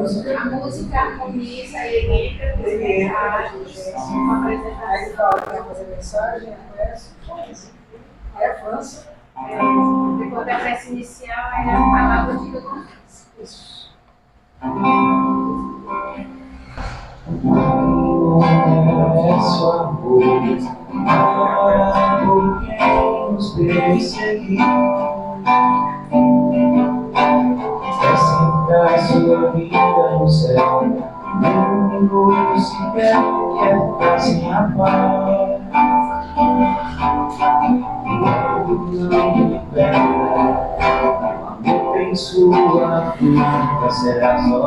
A música começa, ele entra, uma apresentação. Aí fala que vai fazer mensagem, aí a França. Depois da prece inicial, aí a palavra fica com Isso. Conheço amor, por quem nos perseguiu. É sempre a sua vida no céu, no mundo se perde, quer trazem a paz. Quando não libera, o amor tem sua vida, será só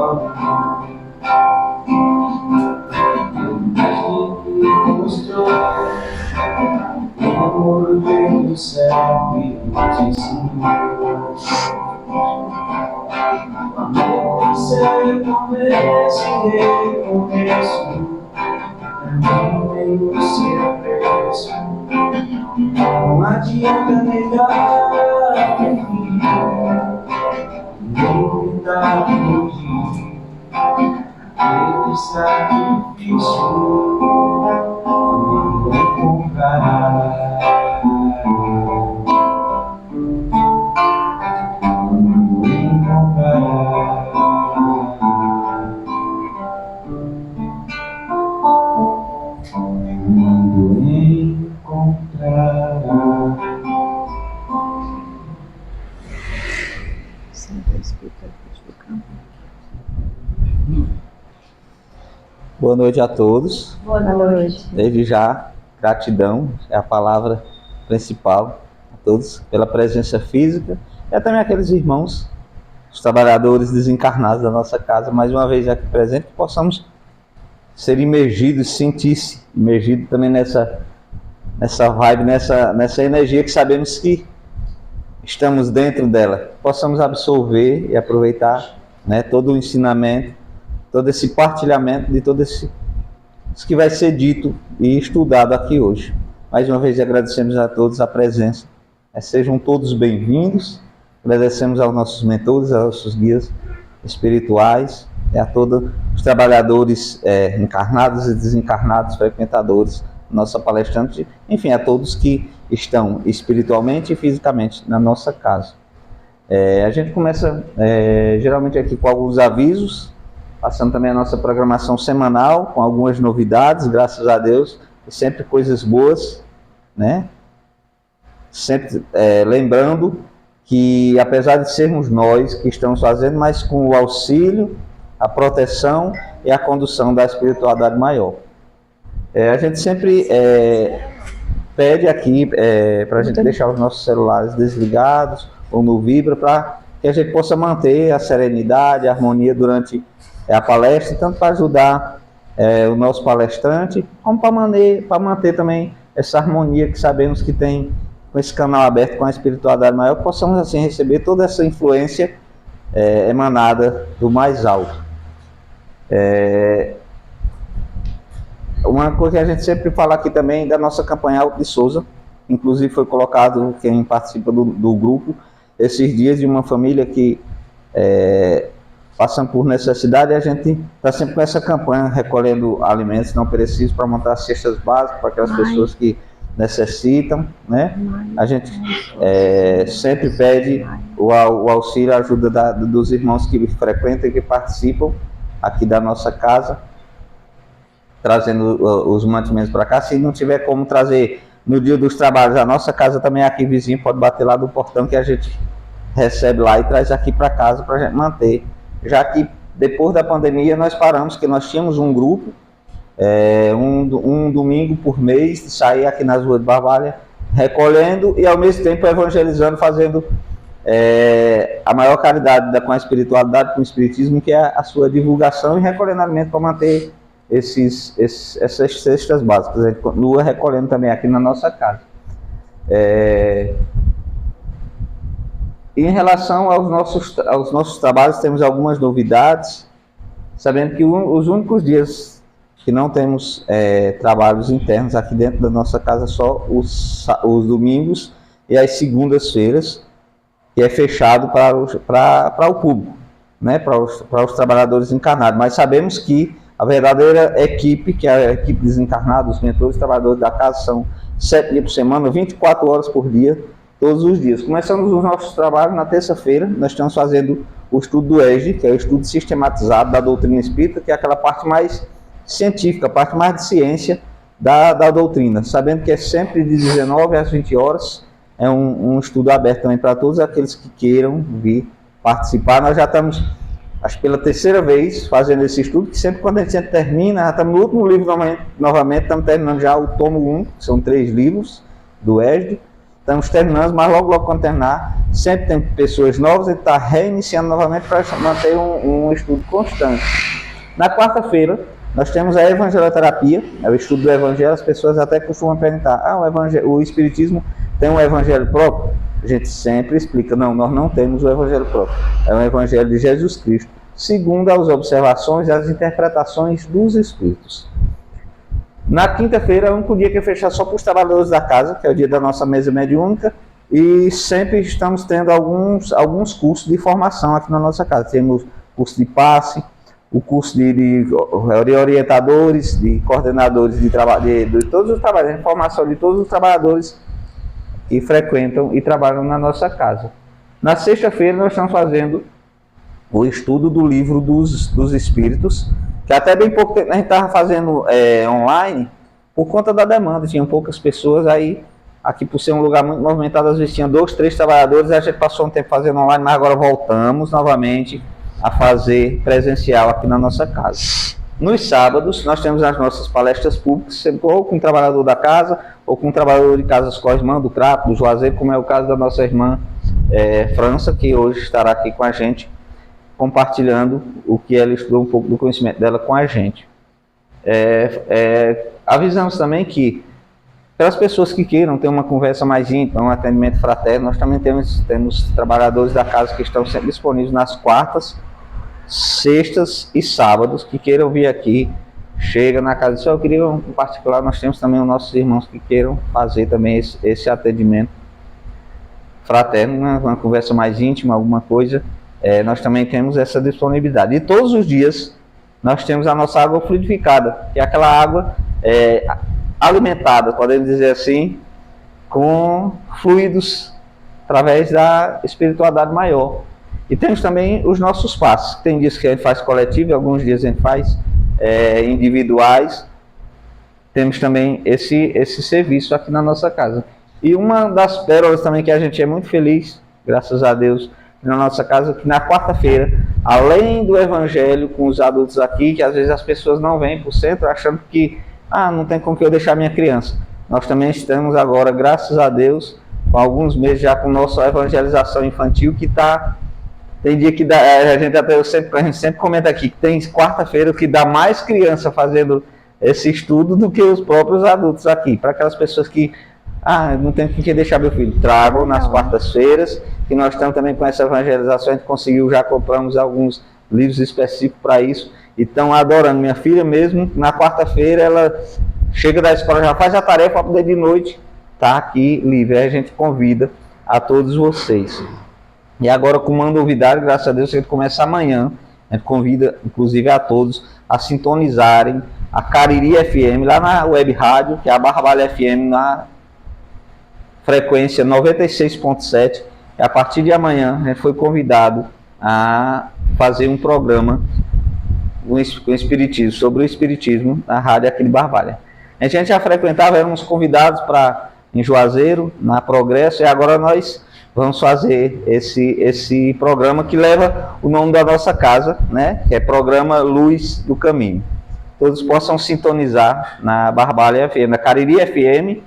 mostrou o amor veio do céu e te ensinou. O amor do céu é começo e recomeço, também tem o seu preço. Não adianta negar nem tentar fugir. Ele sacrifício não encontrará. Não encontrará. Não encontrará. Boa noite a todos. Boa noite. Desde já, gratidão é a palavra principal a todos pela presença física e também aqueles irmãos, os trabalhadores desencarnados da nossa casa, mais uma vez aqui presente, que possamos ser imergidos, sentir-se imergido também nessa vibe, nessa energia que sabemos que estamos dentro dela, possamos absorver e aproveitar, né, todo o ensinamento, todo esse partilhamento de todo isso que vai ser dito e estudado aqui hoje. Mais uma vez agradecemos a todos a presença. Sejam todos bem-vindos. Agradecemos aos nossos mentores, aos nossos guias espirituais, a todos os trabalhadores encarnados e desencarnados, frequentadores, nossa palestrante, enfim, a todos que estão espiritualmente e fisicamente na nossa casa. A gente começa geralmente aqui com alguns avisos, passando também a nossa programação semanal, com algumas novidades, graças a Deus, e sempre coisas boas, né? Sempre lembrando que, apesar de sermos nós que estamos fazendo, mas com o auxílio, a proteção e a condução da espiritualidade maior. A gente sempre pede aqui para a gente deixar os nossos celulares desligados ou no vibra, para que a gente possa manter a serenidade, a harmonia durante a palestra, tanto para ajudar o nosso palestrante, como para manter também essa harmonia que sabemos que tem com esse canal aberto com a espiritualidade maior, que possamos assim receber toda essa influência emanada do mais alto. Uma coisa que a gente sempre fala aqui também da nossa campanha Alto de Souza, inclusive foi colocado quem participa do grupo esses dias, de uma família que passando por necessidade, e a gente está sempre com essa campanha recolhendo alimentos não perecíveis para montar cestas básicas para aquelas pessoas que necessitam, né? A gente sempre pede o auxílio, a ajuda dos irmãos que frequentam e que participam aqui da nossa casa, trazendo os mantimentos para cá. Se não tiver como trazer no dia dos trabalhos, a nossa casa também é aqui vizinho, pode bater lá do portão que a gente recebe lá e traz aqui para casa para a gente manter. Já que depois da pandemia nós paramos, que nós tínhamos um grupo, um domingo por mês, de sair aqui nas ruas de Barbalha, recolhendo e ao mesmo tempo evangelizando, fazendo a maior caridade com a espiritualidade, com o espiritismo, que é a sua divulgação, e recolhendo alimento para manter essas cestas básicas. A gente continua recolhendo também aqui na nossa casa. Em relação aos nossos trabalhos, temos algumas novidades, sabendo que os únicos dias que não temos trabalhos internos aqui dentro da nossa casa, só os domingos e as segundas-feiras, que é fechado para o público, né, para os trabalhadores encarnados, mas sabemos que a verdadeira equipe, que é a equipe desencarnada, os mentores, trabalhadores da casa, são 7 dias por semana, 24 horas por dia, todos os dias. Começamos os nossos trabalhos na terça-feira, nós estamos fazendo o estudo do ESD, que é o estudo sistematizado da doutrina espírita, que é aquela parte mais científica, a parte mais de ciência da doutrina, sabendo que é sempre de 19 às 20 horas, é um estudo aberto também para todos aqueles que queiram vir participar. Nós já estamos, acho que pela terceira vez, fazendo esse estudo, que sempre quando a gente termina, já estamos no último livro novamente, estamos terminando já o tomo 1, que são 3 livros do ESD, estamos terminando, mas logo quando terminar, sempre tem pessoas novas, a gente está reiniciando novamente para manter um estudo constante. Na quarta-feira, nós temos a evangeloterapia, é o estudo do evangelho. As pessoas até costumam perguntar, o espiritismo tem um evangelho próprio? A gente sempre explica, não, nós não temos o evangelho próprio, é o evangelho de Jesus Cristo, segundo as observações e as interpretações dos espíritos. Na quinta-feira é o único dia que eu fechar só para os trabalhadores da casa, que é o dia da nossa mesa mediúnica, e sempre estamos tendo alguns cursos de formação aqui na nossa casa. Temos curso de passe, o curso de orientadores, de coordenadores de trabalho, de todos os trabalhadores, de formação de todos os trabalhadores que frequentam e trabalham na nossa casa. Na sexta-feira nós estamos fazendo o estudo do livro dos Espíritos, que até bem pouco tempo a gente estava fazendo online, por conta da demanda, tinham poucas pessoas, aí aqui por ser um lugar muito movimentado, às vezes tinha 2, 3 trabalhadores, a gente passou um tempo fazendo online, mas agora voltamos novamente a fazer presencial aqui na nossa casa. Nos sábados, nós temos as nossas palestras públicas, sempre ou com um trabalhador da casa, ou com um trabalhador de casas Cosmã, do Crapo, do Juazeiro, como é o caso da nossa irmã França, que hoje estará aqui com a gente, compartilhando o que ela estudou, um pouco do conhecimento dela com a gente. Avisamos também que, para as pessoas que queiram ter uma conversa mais íntima, um atendimento fraterno, nós também temos trabalhadores da casa que estão sempre disponíveis nas quartas, sextas e sábados, que queiram vir aqui, chega na casa, se eu queria um particular, nós temos também os nossos irmãos que queiram fazer também esse atendimento fraterno, uma conversa mais íntima, alguma coisa, nós também temos essa disponibilidade. E todos os dias nós temos a nossa água fluidificada, que é aquela água alimentada, podemos dizer assim, com fluidos através da espiritualidade maior. E temos também os nossos passos. Tem dias que a gente faz coletivo, alguns dias a gente faz individuais. Temos também esse serviço aqui na nossa casa. E uma das pérolas também que a gente é muito feliz, graças a Deus, na nossa casa, que na quarta-feira, além do evangelho com os adultos aqui, que às vezes as pessoas não vêm para o centro achando que não tem como que eu deixar minha criança. Nós também estamos agora, graças a Deus, com alguns meses já com nossa evangelização infantil, que tem dia que a gente sempre comenta aqui, que tem quarta-feira que dá mais criança fazendo esse estudo do que os próprios adultos aqui. Para aquelas pessoas que não tem com que deixar meu filho, tragam nas quartas-feiras, que nós estamos também com essa evangelização, a gente já compramos alguns livros específicos para isso, e estão adorando. Minha filha mesmo, na quarta-feira, ela chega da escola, já faz a tarefa para poder de noite estar aqui livre. Aí a gente convida a todos vocês. E agora, com uma novidade, graças a Deus, a gente começa amanhã, a gente convida, inclusive, a todos a sintonizarem a Cariri FM, lá na web rádio, que é a Barbalha FM, na frequência 96.7, e a partir de amanhã a gente foi convidado a fazer um programa com espiritismo, sobre o espiritismo na rádio aqui de Barbalha. A gente já frequentava, éramos convidados em Juazeiro, na Progresso, e agora nós vamos fazer esse programa que leva o nome da nossa casa, né? Que é Programa Luz do Caminho. Todos possam sintonizar na Barbalha FM, na Cariri FM,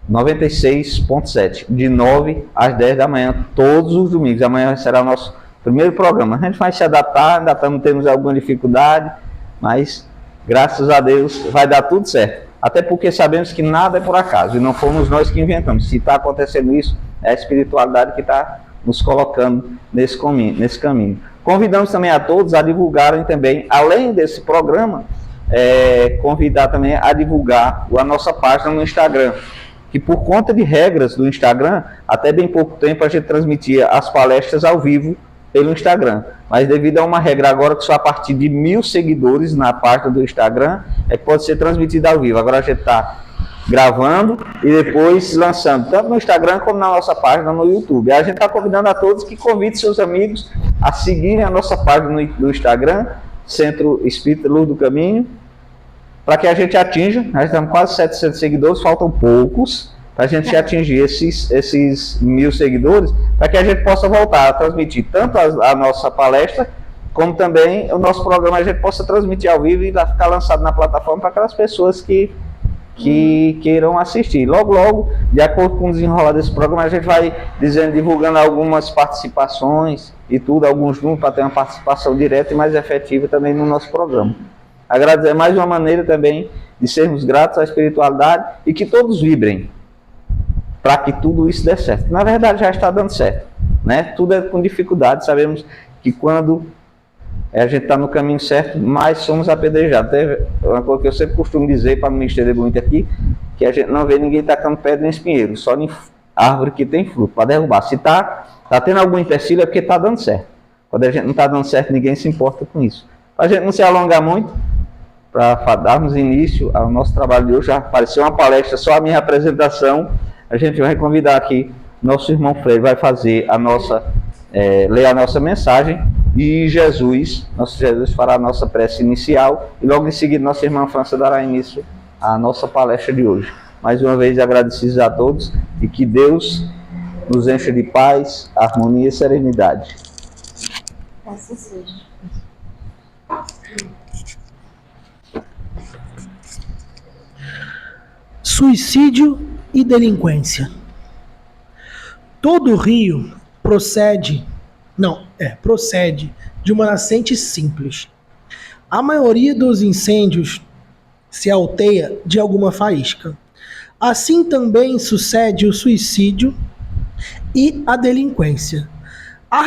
96.7, de 9 às 10 da manhã, todos os domingos. Amanhã será o nosso primeiro programa. A gente vai se adaptar, ainda temos alguma dificuldade, mas graças a Deus vai dar tudo certo. Até porque sabemos que nada é por acaso, e não fomos nós que inventamos. Se está acontecendo isso, é a espiritualidade que está nos colocando nesse caminho. Convidamos também a todos a divulgarem também, além desse programa, convidar também a divulgar a nossa página no Instagram, que por conta de regras do Instagram, até bem pouco tempo a gente transmitia as palestras ao vivo pelo Instagram. Mas devido a uma regra agora que só a partir de 1.000 seguidores na página do Instagram é que pode ser transmitido ao vivo. Agora a gente está gravando e depois lançando, tanto no Instagram como na nossa página no YouTube. A gente está convidando a todos que convidem seus amigos a seguirem a nossa página no Instagram, Centro Espírita Luz do Caminho, para que a gente atinja, nós estamos quase 700 seguidores, faltam poucos, para a gente atingir esses 1.000 seguidores, para que a gente possa voltar a transmitir tanto a nossa palestra, como também o nosso programa, a gente possa transmitir ao vivo e ficar lançado na plataforma para aquelas pessoas que queiram assistir. Logo, de acordo com o desenrolar desse programa, a gente vai divulgando algumas participações e tudo, alguns números, para ter uma participação direta e mais efetiva também no nosso programa. Agradecer mais uma maneira também de sermos gratos à espiritualidade e que todos vibrem para que tudo isso dê certo. Na verdade, já está dando certo, né? Tudo é com dificuldade. Sabemos que quando a gente está no caminho certo, mais somos apedrejados. Até uma coisa que eu sempre costumo dizer, para não me estender muito aqui, que a gente não vê ninguém tacando pedra em espinheiro, só em árvore que tem fruto, para derrubar. Se está tendo algum empecilho é porque está dando certo. Quando a gente não está dando certo, ninguém se importa com isso. Para a gente não se alongar muito, para darmos início ao nosso trabalho de hoje, já apareceu uma palestra, só a minha apresentação. A gente vai convidar aqui, nosso irmão Freire vai fazer ler a nossa mensagem, e nosso Jesus fará a nossa prece inicial, e logo em seguida nossa irmã França dará início à nossa palestra de hoje. Mais uma vez agradecidos a todos, e que Deus nos encha de paz, harmonia e serenidade. Assim seja. Suicídio e delinquência. Todo rio procede de uma nascente simples. A maioria dos incêndios se alteia de alguma faísca. Assim também sucede o suicídio e a delinquência. A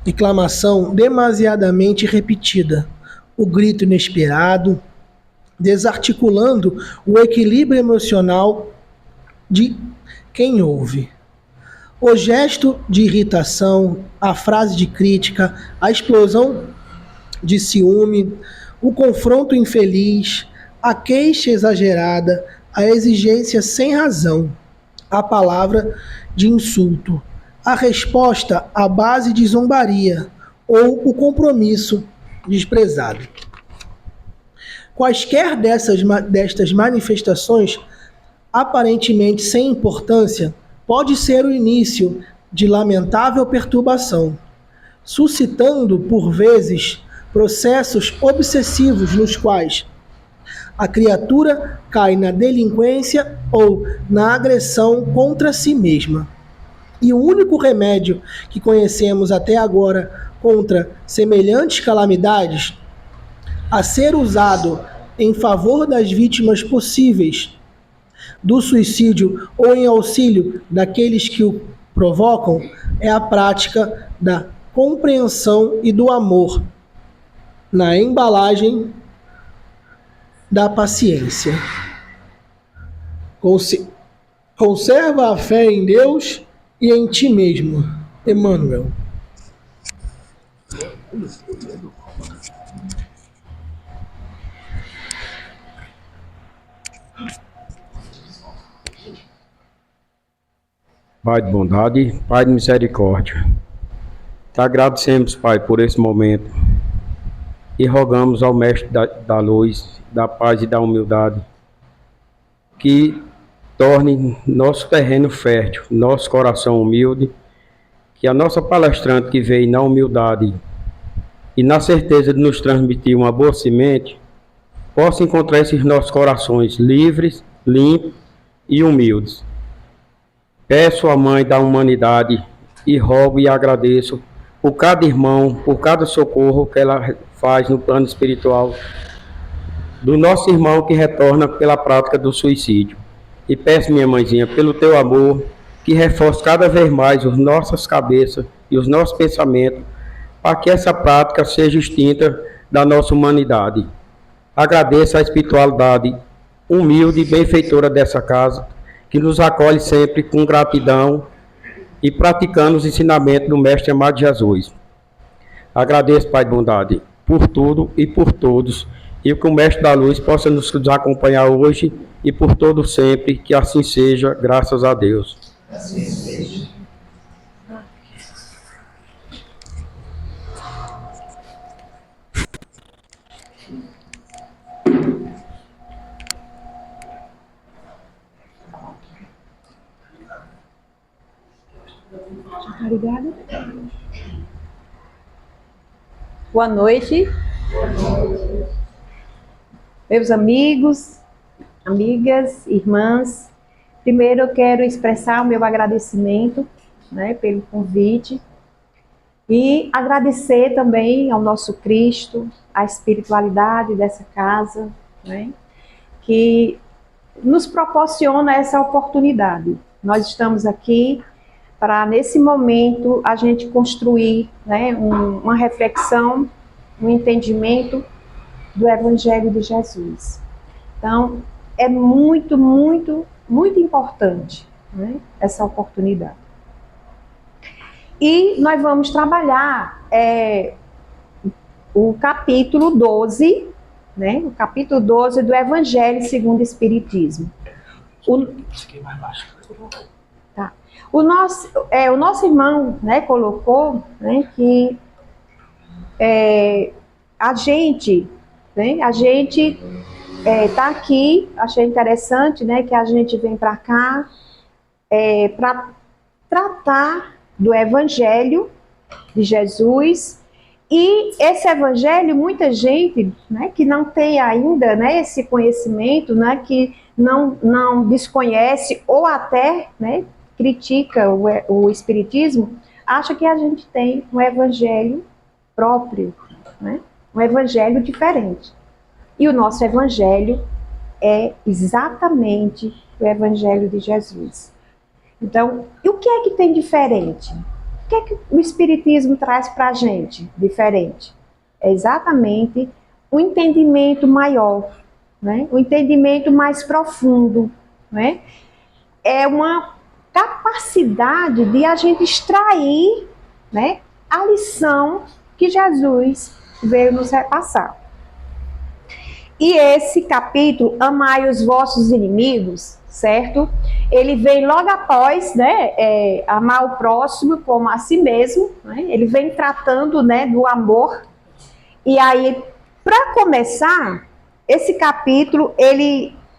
reclamação demasiadamente repetida, o grito inesperado, desarticulando o equilíbrio emocional de quem ouve. O gesto de irritação, a frase de crítica, a explosão de ciúme, o confronto infeliz, a queixa exagerada, a exigência sem razão, a palavra de insulto, a resposta à base de zombaria ou o compromisso desprezado. Quaisquer destas manifestações, aparentemente sem importância, pode ser o início de lamentável perturbação, suscitando, por vezes, processos obsessivos nos quais a criatura cai na delinquência ou na agressão contra si mesma. E o único remédio que conhecemos até agora contra semelhantes calamidades, a ser usado em favor das vítimas possíveis do suicídio ou em auxílio daqueles que o provocam, é a prática da compreensão e do amor na embalagem da paciência. Conserva a fé em Deus e em ti mesmo. Emmanuel. Pai de bondade, Pai de misericórdia, te agradecemos, Pai, por esse momento e rogamos ao Mestre da luz, da paz e da humildade que torne nosso terreno fértil, nosso coração humilde, que a nossa palestrante que veio na humildade e na certeza de nos transmitir uma boa semente, possa encontrar esses nossos corações livres, limpos e humildes. Peço à Mãe da Humanidade e rogo e agradeço por cada irmão, por cada socorro que ela faz no plano espiritual do nosso irmão que retorna pela prática do suicídio. E peço, minha mãezinha, pelo teu amor, que reforce cada vez mais as nossas cabeças e os nossos pensamentos, para que essa prática seja extinta da nossa humanidade. Agradeço a espiritualidade humilde e benfeitora dessa casa, que nos acolhe sempre com gratidão e praticando os ensinamentos do Mestre amado Jesus. Agradeço, Pai de bondade, por tudo e por todos, e que o Mestre da Luz possa nos acompanhar hoje e por todo sempre, que assim seja, graças a Deus. Assim seja. Obrigada. Boa noite, meus amigos, amigas, irmãs. Primeiro eu quero expressar o meu agradecimento, né, pelo convite e agradecer também ao nosso Cristo, à espiritualidade dessa casa, né, que nos proporciona essa oportunidade. Nós estamos aqui para, nesse momento, a gente construir, né, uma reflexão, um entendimento do Evangelho de Jesus. Então, é muito, muito, muito importante, né, essa oportunidade. E nós vamos trabalhar o capítulo 12, né, o capítulo 12 do Evangelho segundo o Espiritismo. O nosso irmão, né, colocou, né, que a gente está aqui, achei interessante, né, que a gente vem para cá para tratar do Evangelho de Jesus. E esse Evangelho, muita gente, né, que não tem ainda, né, esse conhecimento, né, que não desconhece ou até, né, critica o Espiritismo, acha que a gente tem um Evangelho próprio, né, um Evangelho diferente. E o nosso Evangelho é exatamente o Evangelho de Jesus. Então, e o que é que tem diferente? O que é que o Espiritismo traz para a gente diferente? É exatamente um entendimento maior, né? Um entendimento mais profundo, né? É uma capacidade de a gente extrair, né, a lição que Jesus veio nos repassar. E esse capítulo, amai os vossos inimigos, certo? Ele vem logo após, né, amar o próximo como a si mesmo, né? Ele vem tratando, né, do amor. E aí, para começar, esse capítulo,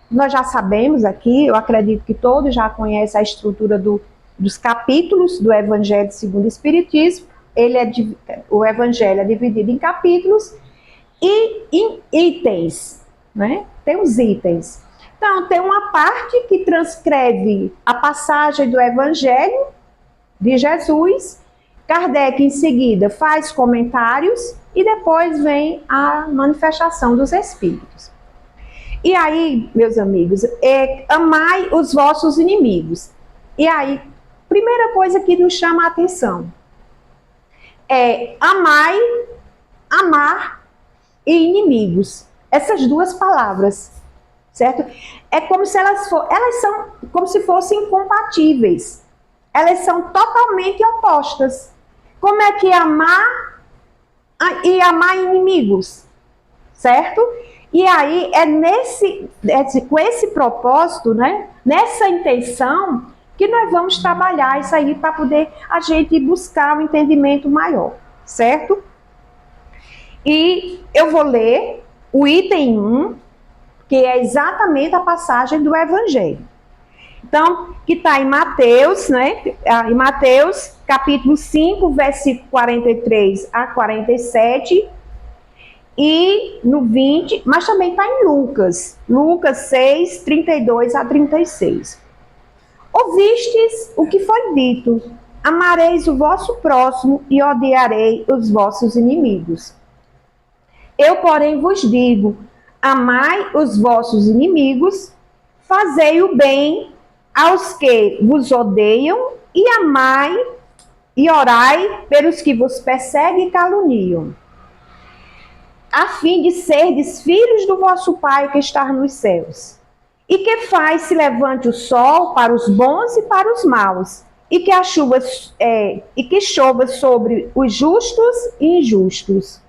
nós já sabemos aqui, eu acredito que todos já conhecem a estrutura dos capítulos do Evangelho segundo o Espiritismo. O Evangelho é dividido em capítulos e em itens, né? Tem os itens. Então, tem uma parte que transcreve a passagem do Evangelho de Jesus. Kardec, em seguida, faz comentários e depois vem a manifestação dos Espíritos. E aí, meus amigos, amai os vossos inimigos. E aí, primeira coisa que nos chama a atenção é amar e inimigos. Essas duas palavras, certo? É como se elas são como se fossem incompatíveis. Elas são totalmente opostas. Como é que amar e amar inimigos, certo? E aí com esse propósito, né, nessa intenção, que nós vamos trabalhar isso aí para poder a gente buscar um entendimento maior, certo? E eu vou ler o item 1, que é exatamente a passagem do Evangelho. Então, que está em Mateus, né? Em Mateus, capítulo 5, versículo 43 a 47, e no 20, mas também está em Lucas 6, 32 a 36. Ouvistes o que foi dito, amareis o vosso próximo e odiarei os vossos inimigos. Eu, porém, vos digo, amai os vossos inimigos, fazei o bem aos que vos odeiam e amai e orai pelos que vos perseguem e caluniam, a fim de serdes filhos do vosso Pai que está nos céus. E que faz se levante o sol para os bons e para os maus, e que chova sobre os justos e injustos.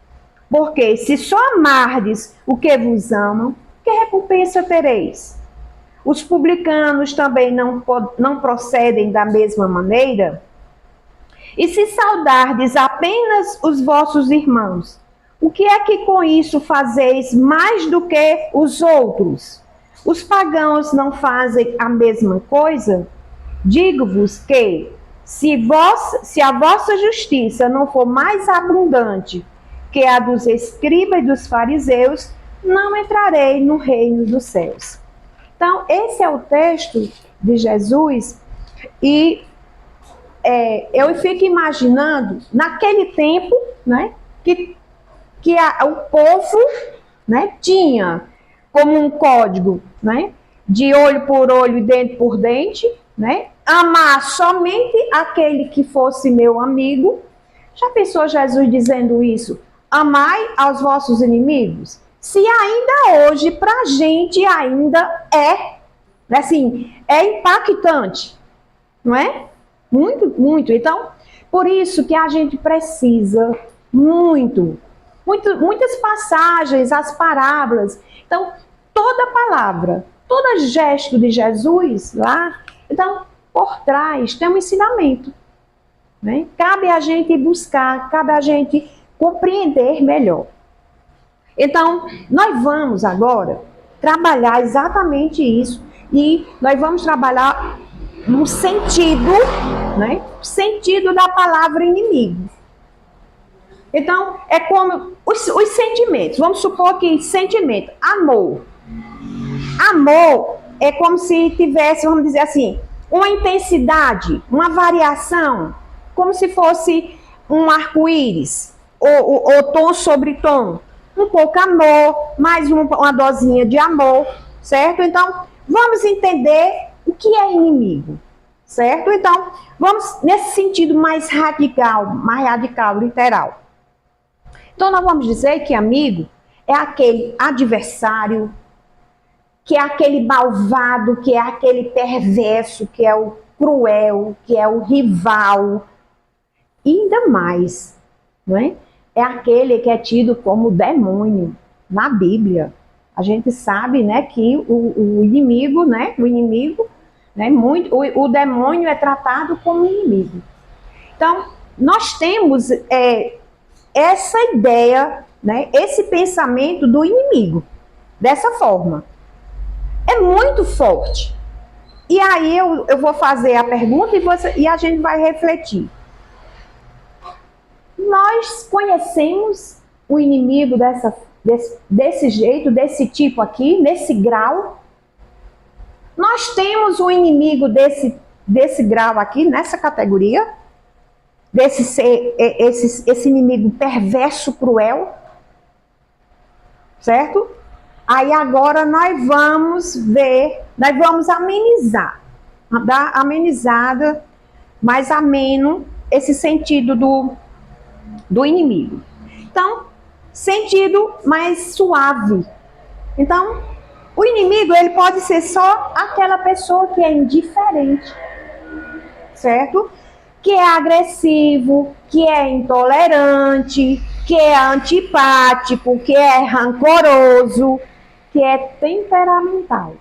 Porque se só amardes o que vos amam, que recompensa tereis? Os publicanos também não procedem da mesma maneira? E se saudardes apenas os vossos irmãos, o que é que com isso fazeis mais do que os outros? Os pagãos não fazem a mesma coisa? Digo-vos que, se a vossa justiça não for mais abundante que a dos escribas e dos fariseus, não entrarei no reino dos céus. Então, esse é o texto de Jesus, e eu fico imaginando, naquele tempo, né, que o povo, né, tinha como um código, né, de olho por olho e dente por dente, né, amar somente aquele que fosse meu amigo. Já pensou Jesus dizendo isso? Amai aos vossos inimigos? Se ainda hoje, para a gente, ainda assim, é impactante, não é? Muito, muito. Então, por isso que a gente precisa muitas passagens, as parábolas. Então, toda palavra, todo gesto de Jesus lá, então, por trás tem um ensinamento, né? Cabe a gente buscar, cabe a gente compreender melhor. Então, nós vamos agora trabalhar exatamente isso, e nós vamos trabalhar no sentido, né? Sentido da palavra inimigo. Então, é como os sentimentos. Vamos supor que sentimento, amor. Amor é como se tivesse, vamos dizer assim, uma intensidade, uma variação, como se fosse um arco-íris, ou tom sobre tom. Um pouco amor, mais uma dosinha de amor, certo? Então, vamos entender o que é inimigo, certo? Então, vamos nesse sentido mais radical, literal. Então, nós vamos dizer que amigo é aquele adversário, que é aquele malvado, que é aquele perverso, que é o cruel, que é o rival. E ainda mais, não é? É aquele que é tido como demônio na Bíblia. A gente sabe, né, que o inimigo, né, o demônio é tratado como inimigo. Então, nós temos essa ideia, né, esse pensamento do inimigo, dessa forma. É muito forte. E aí eu vou fazer a pergunta e a gente vai refletir. Nós conhecemos o inimigo desse jeito, desse tipo aqui, nesse grau? Nós temos um inimigo desse grau aqui, nessa categoria? Esse inimigo perverso, cruel? Certo? Aí agora nós vamos ver, nós vamos amenizar, dar amenizada, mais ameno, esse sentido do inimigo. Então, sentido mais suave. Então, o inimigo, ele pode ser só aquela pessoa que é indiferente, certo? Que é agressivo, que é intolerante, que é antipático, que é rancoroso, que é temperamental.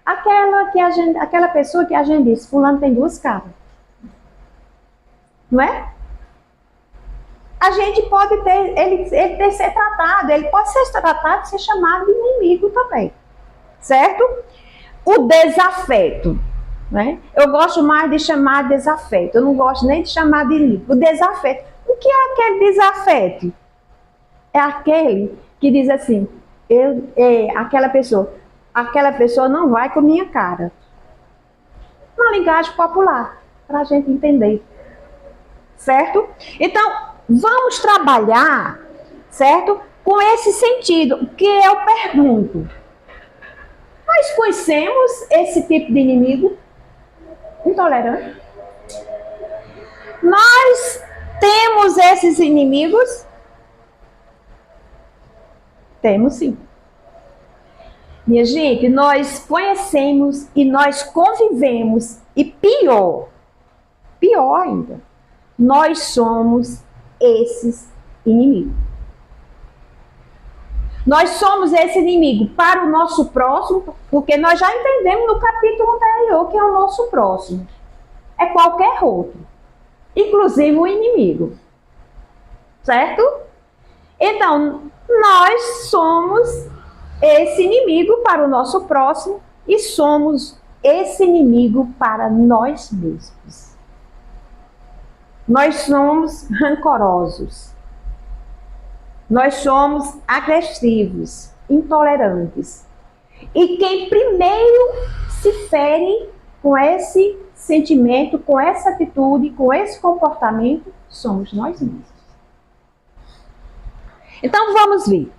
Aquela pessoa que a gente diz, fulano tem duas caras. Não é? A gente pode ter, ele ser tratado, ele pode ser tratado, ser chamado de inimigo também, certo? O desafeto, né? Eu gosto mais de chamar de desafeto, eu não gosto nem de chamar de inimigo. O desafeto, o que é aquele desafeto? É aquele que diz assim, aquela pessoa não vai com a minha cara. Uma linguagem popular, para a gente entender, certo? Então, vamos trabalhar, certo? Com esse sentido, que eu pergunto. Nós conhecemos esse tipo de inimigo intolerante? Nós temos esses inimigos? Temos sim. Minha gente, nós conhecemos e nós convivemos, e pior, pior ainda. Nós somos esses inimigos. Nós somos esse inimigo para o nosso próximo, porque nós já entendemos no capítulo anterior que é o nosso próximo. É qualquer outro, inclusive o inimigo. Certo? Então, nós somos esse inimigo para o nosso próximo e somos esse inimigo para nós mesmos. Nós somos rancorosos. Nós somos agressivos, intolerantes. E quem primeiro se fere com esse sentimento, com essa atitude, com esse comportamento, somos nós mesmos. Então vamos ver.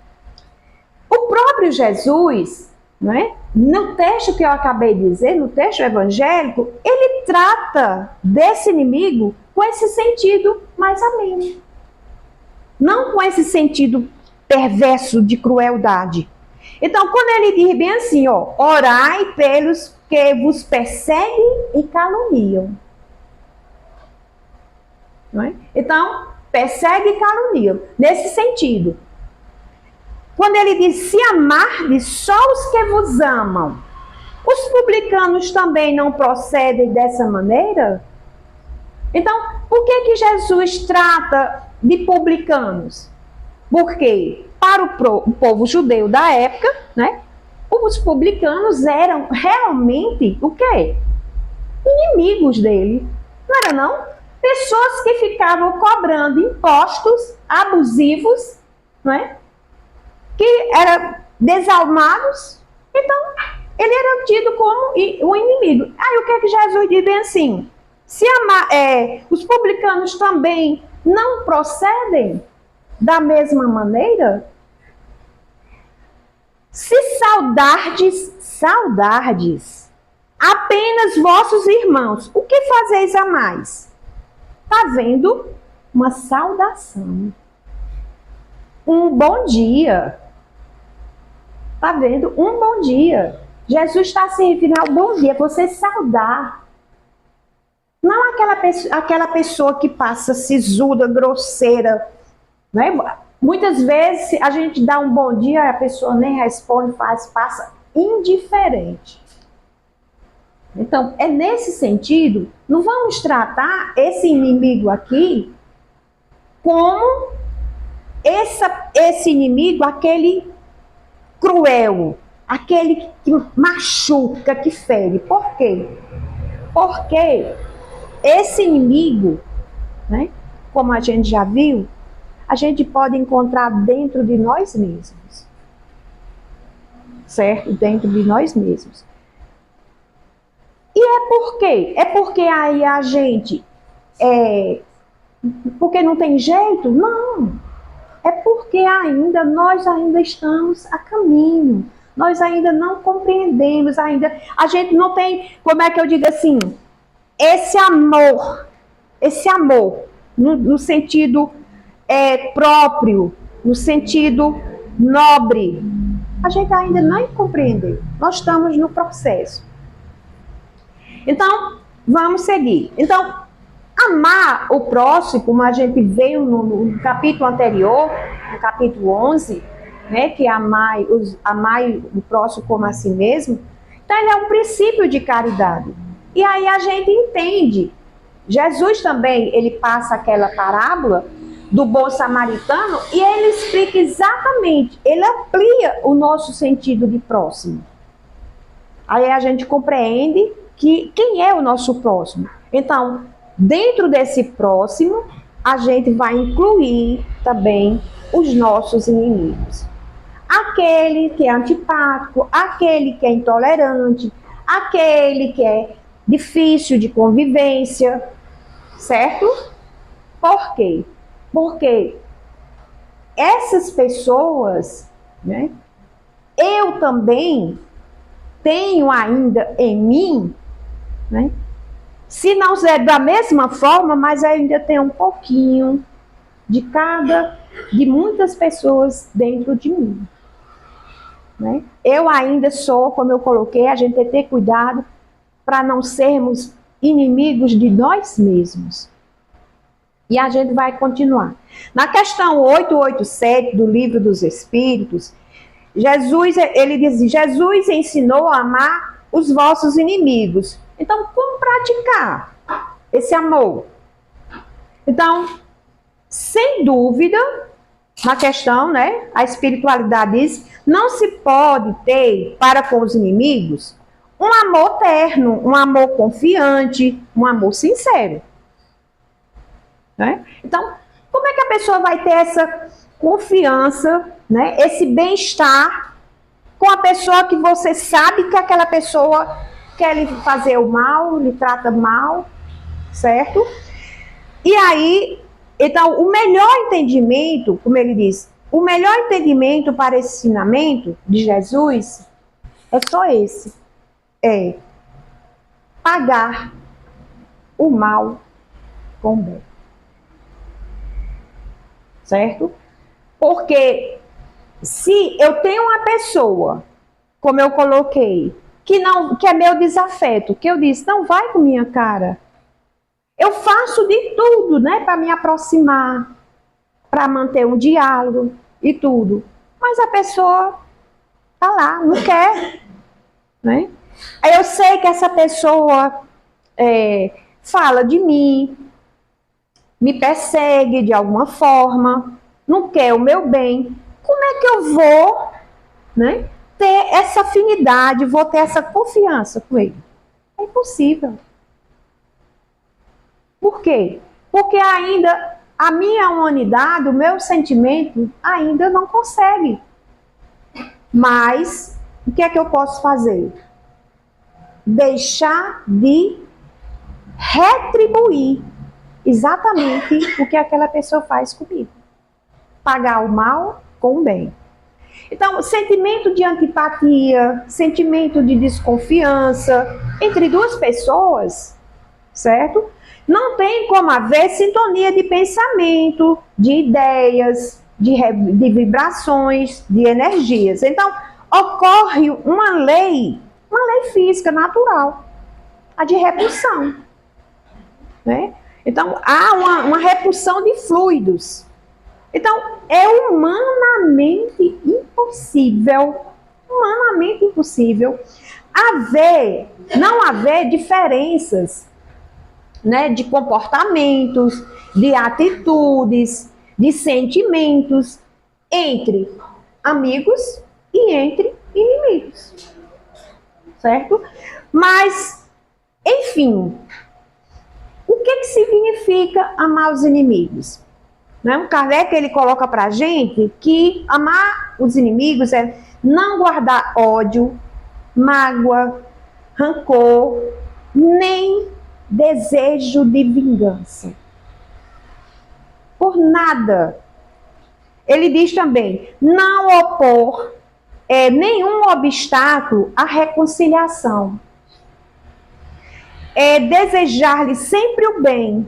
O próprio Jesus, não é? No texto que eu acabei de dizer, no texto evangélico, ele trata desse inimigo com esse sentido mais ameno. Não com esse sentido perverso de crueldade. Então, quando ele diz bem assim, ó, orai pelos que vos perseguem e caluniam. Não é? Então, persegue e caluniam. Nesse sentido. Quando ele diz, se amardes só os que vos amam, os publicanos também não procedem dessa maneira? Então, por que Jesus trata de publicanos? Porque para o povo judeu da época, né, os publicanos eram realmente o quê? Inimigos dele. Não era não? Pessoas que ficavam cobrando impostos abusivos, né, que eram desalmados. Então, ele era tido como um inimigo. Aí o que é que Jesus diz bem assim? Se os publicanos também não procedem da mesma maneira? Se saudardes apenas vossos irmãos, o que fazeis a mais? Está vendo uma saudação. Um bom dia. Está vendo? Um bom dia. Jesus está se referindo ao bom dia, você saudar. Não aquela pessoa que passa sisuda, grosseira. Né? Muitas vezes a gente dá um bom dia, a pessoa nem responde, passa indiferente. Então, é nesse sentido, não vamos tratar esse inimigo aqui como esse inimigo, aquele cruel, aquele que machuca, que fere. Por quê? Porque esse inimigo, né, como a gente já viu, a gente pode encontrar dentro de nós mesmos. Certo? Dentro de nós mesmos. E é por quê? É porque aí a gente... porque não tem jeito? Não. É porque nós ainda estamos a caminho. Nós ainda não compreendemos, a gente não tem, como é que eu digo assim, esse amor, no sentido próprio, no sentido nobre, a gente ainda não compreendeu. Nós estamos no processo. Então, vamos seguir. Então, amar o próximo, como a gente veio no capítulo anterior, no capítulo 11, né, que amai o próximo como a si mesmo. Então, ele é um princípio de caridade. E aí a gente entende. Jesus também, ele passa aquela parábola do bom samaritano e ele explica exatamente, ele amplia o nosso sentido de próximo. Aí a gente compreende que quem é o nosso próximo. Então, dentro desse próximo, a gente vai incluir também os nossos inimigos. Aquele que é antipático, aquele que é intolerante, aquele que é difícil de convivência, certo? Por quê? Porque essas pessoas, né, eu também tenho ainda em mim, né, se não é da mesma forma, mas ainda tem um pouquinho de muitas pessoas dentro de mim. Né? Eu ainda sou, como eu coloquei, a gente tem que ter cuidado para não sermos inimigos de nós mesmos. E a gente vai continuar. Na questão 887 do Livro dos Espíritos, ele diz: Jesus ensinou a amar os vossos inimigos. Então, como praticar esse amor? Então, sem dúvida, na questão, né, a espiritualidade diz, não se pode ter para com os inimigos um amor terno, um amor confiante, um amor sincero. Né? Então, como é que a pessoa vai ter essa confiança, né, esse bem-estar com a pessoa que você sabe que aquela pessoa quer lhe fazer o mal, lhe trata mal, certo? E aí, então, o melhor entendimento, como ele diz, o melhor entendimento para esse ensinamento de Jesus é só esse. É pagar o mal com o bem. Certo? Porque se eu tenho uma pessoa, como eu coloquei, que é meu desafeto, que eu disse, não vai com minha cara. Eu faço de tudo, né, para me aproximar, para manter um diálogo e tudo. Mas a pessoa tá lá, não quer, né? Aí eu sei que essa pessoa fala de mim, me persegue de alguma forma, não quer o meu bem. Como é que eu vou, né, ter essa afinidade, vou ter essa confiança com ele? É impossível. Por quê? Porque ainda a minha humanidade, o meu sentimento, ainda não consegue. Mas, o que é que eu posso fazer? Deixar de retribuir exatamente o que aquela pessoa faz comigo. Pagar o mal com o bem. Então, sentimento de antipatia, sentimento de desconfiança entre duas pessoas, certo? Não tem como haver sintonia de pensamento, de ideias, de vibrações, de energias. Então, ocorre uma lei física natural, a de repulsão, né? Então, há uma repulsão de fluidos. Então, é humanamente impossível não haver diferenças, né, de comportamentos, de atitudes, de sentimentos entre amigos e entre inimigos. Certo? Mas, enfim, o que significa amar os inimigos? Né? O Kardec, ele coloca pra gente que amar os inimigos é não guardar ódio, mágoa, rancor, nem desejo de vingança. Por nada. Ele diz também, não opor nenhum obstáculo à reconciliação. É desejar-lhe sempre o bem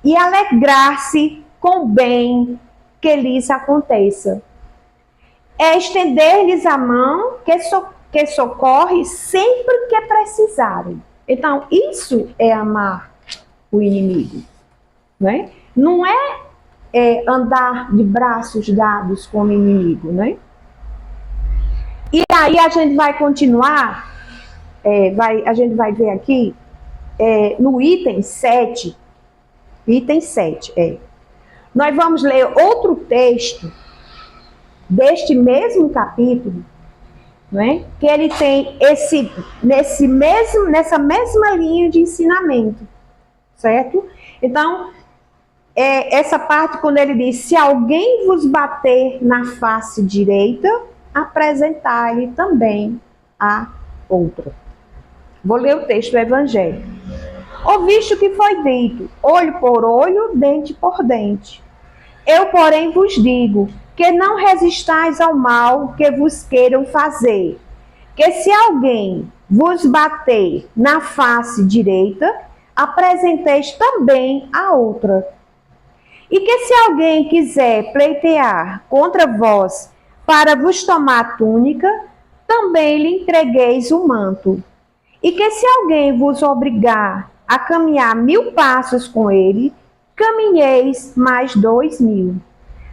e alegrar-se com o bem que lhes aconteça. É estender-lhes a mão que socorre sempre que precisarem. Então, isso é amar o inimigo, né? Não é andar de braços dados com o inimigo, né? E aí a gente vai continuar, a gente vai ver aqui, no item 7, nós vamos ler outro texto deste mesmo capítulo, né, que ele tem nessa mesma linha de ensinamento, certo? Então, essa parte quando ele diz, se alguém vos bater na face direita, apresentai-lhe também a outra. Vou ler o texto do Evangelho. Ouviste o que foi dito, olho por olho, dente por dente. Eu, porém, vos digo, que não resistais ao mal que vos queiram fazer. Que se alguém vos bater na face direita, apresenteis também a outra. E que se alguém quiser pleitear contra vós para vos tomar a túnica, também lhe entregueis o manto. E que se alguém vos obrigar a caminhar 1000 passos com ele, caminheis mais 2000.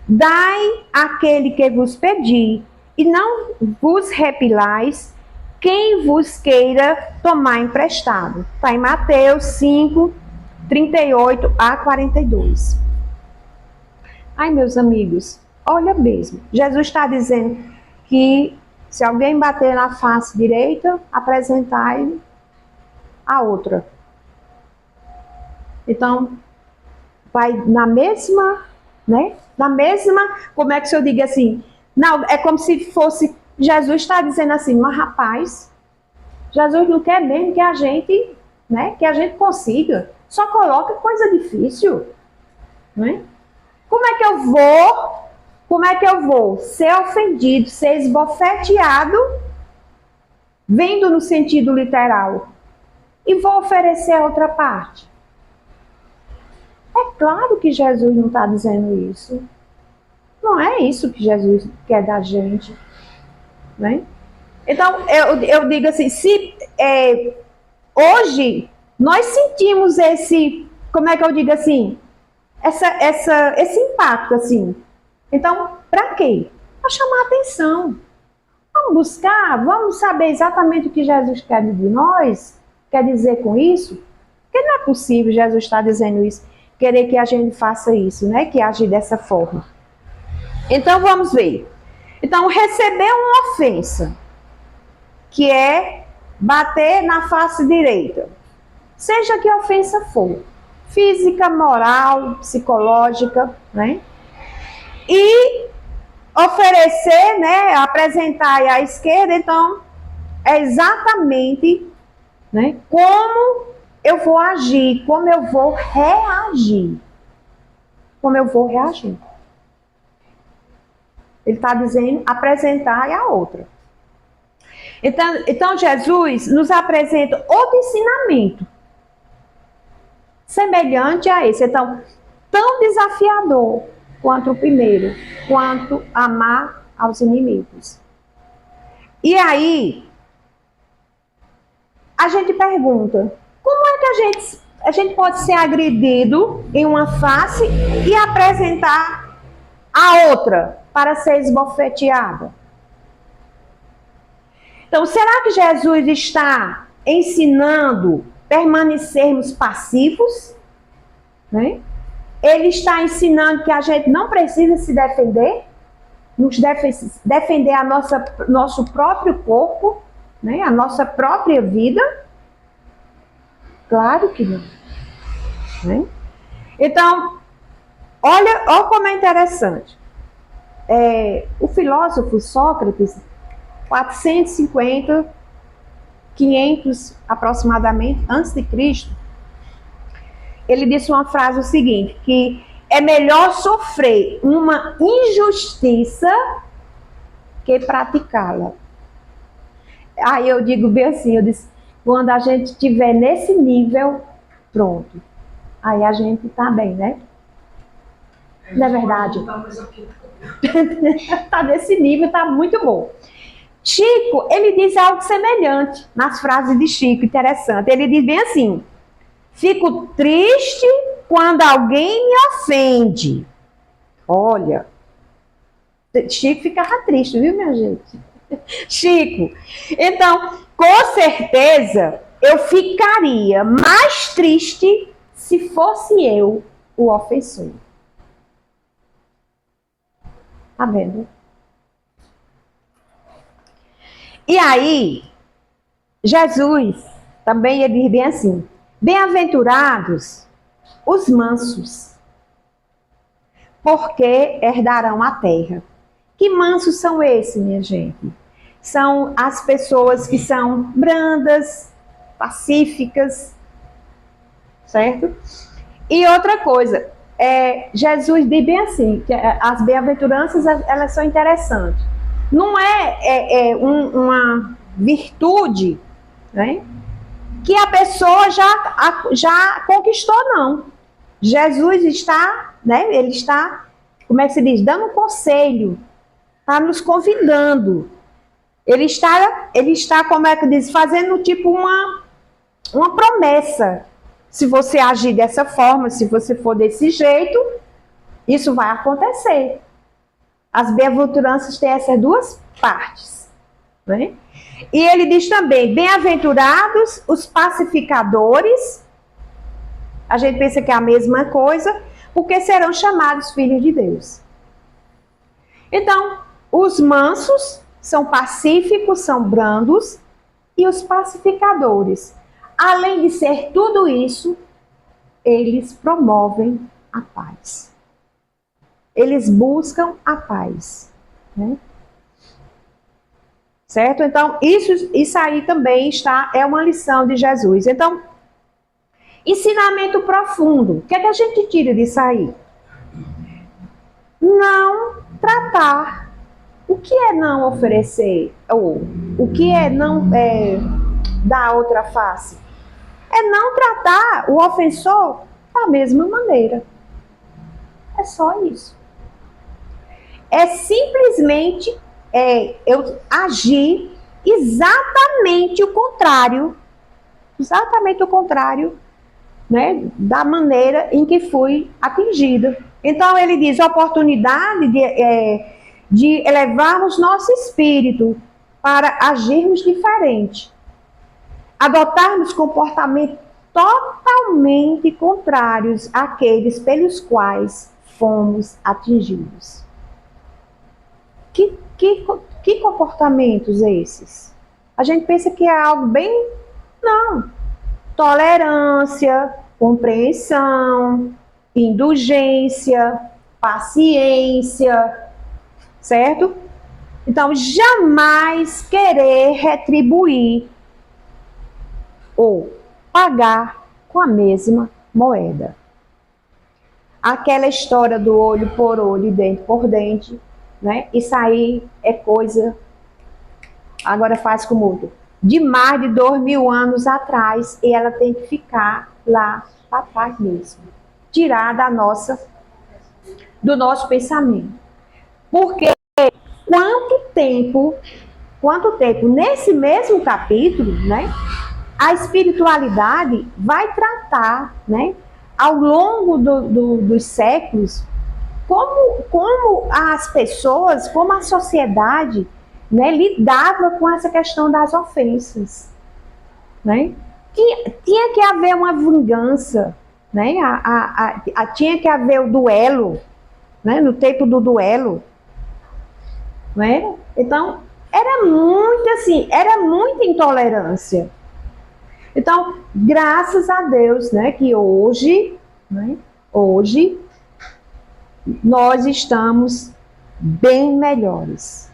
Dai àquele que vos pedi, e não vos repilais quem vos queira tomar emprestado. Está em Mateus 5, 38 a 42. Ai, meus amigos, olha mesmo. Jesus está dizendo que se alguém bater na face direita, apresentai a outra. Então, vai na mesma, né? Na mesma, como é que eu digo assim? Não, é como se fosse, Jesus está dizendo assim, mas rapaz, Jesus não quer mesmo que a gente, né? Que a gente consiga. Só coloca coisa difícil, né? Como é que eu vou ser ofendido, ser esbofeteado, vendo no sentido literal, e vou oferecer a outra parte? É claro que Jesus não está dizendo isso. Não é isso que Jesus quer da gente, né? Então, eu digo assim, se hoje nós sentimos esse, como é que eu digo assim, esse impacto, assim. Então, para quê? Para chamar a atenção. Vamos buscar, vamos saber exatamente o que Jesus quer de nós, quer dizer com isso. Porque não é possível Jesus estar dizendo isso, querer que a gente faça isso, né? Que agir dessa forma. Então, vamos ver. Então, receber uma ofensa, que é bater na face direita, seja que ofensa for, física, moral, psicológica, né? E oferecer, né, apresentar à esquerda, então, é exatamente, né, como eu vou agir, como eu vou reagir. Como eu vou reagir. Ele está dizendo apresentar a outra. Então, Jesus nos apresenta outro ensinamento semelhante a esse. Então, tão desafiador quanto o primeiro, quanto amar aos inimigos. E aí, a gente pergunta, como é que a gente pode ser agredido em uma face e apresentar a outra para ser esbofeteada? Então, será que Jesus está ensinando permanecermos passivos? Né? Ele está ensinando que a gente não precisa se defender, defender nosso próprio corpo, né? A nossa própria vida? Claro que não. Né? Então, olha como é interessante. O filósofo Sócrates, 450, 500 aproximadamente, antes de Cristo, ele disse uma frase o seguinte, que é melhor sofrer uma injustiça que praticá-la. Aí eu digo bem assim, eu disse, quando a gente estiver nesse nível, pronto. Aí a gente tá bem, né? Não é verdade? Tá nesse nível, tá muito bom. Chico, ele diz algo semelhante nas frases de Chico, interessante. Ele diz bem assim, fico triste quando alguém me ofende. Olha, Chico ficava triste, viu, minha gente? Chico, então, com certeza, eu ficaria mais triste se fosse eu o ofensor. Tá vendo? E aí, Jesus também ele diz bem assim, bem-aventurados os mansos, porque herdarão a terra. Que mansos são esses, minha gente? São as pessoas que são brandas, pacíficas, certo? E outra coisa, Jesus diz bem assim, que as bem-aventuranças, elas são interessantes. Não é uma virtude, né, que a pessoa já conquistou, não. Jesus está, né, ele está, como é que se diz, dando um conselho, está nos convidando. Ele está, como é que diz, fazendo tipo uma promessa. Se você agir dessa forma, se você for desse jeito, isso vai acontecer. As bem-aventuranças têm essas duas partes, né? E ele diz também, bem-aventurados os pacificadores. A gente pensa que é a mesma coisa, porque serão chamados filhos de Deus. Então, os mansos são pacíficos, são brandos, e os pacificadores, além de ser tudo isso, eles promovem a paz. Eles buscam a paz, né? Certo? Então, isso aí também é uma lição de Jesus. Então, ensinamento profundo. O que é que a gente tira disso aí? Não tratar. O que é não oferecer? Ou o que é não dar outra face? É não tratar o ofensor da mesma maneira. É só isso. É simplesmente eu agir exatamente o contrário, né, da maneira em que fui atingida. Então ele diz, oportunidade de elevarmos nosso espírito para agirmos diferente, adotarmos comportamentos totalmente contrários àqueles pelos quais fomos atingidos. Que comportamentos esses? A gente pensa que é algo bem... Não. Tolerância, compreensão, indulgência, paciência, certo? Então, jamais querer retribuir ou pagar com a mesma moeda. Aquela história do olho por olho e dente por dente, né? Isso aí é coisa, agora faz com muito, de mais de 2000 anos atrás, e ela tem que ficar lá para trás mesmo, tirar do nosso pensamento. Porque quanto tempo nesse mesmo capítulo, né, a espiritualidade vai tratar, né, ao longo dos séculos, como as pessoas, como a sociedade, né, lidava com essa questão das ofensas, né? Tinha que haver uma vingança, né? Tinha que haver o duelo, né? No tempo do duelo, né? Então era muita intolerância. Então, graças a Deus, né, que hoje nós estamos bem melhores.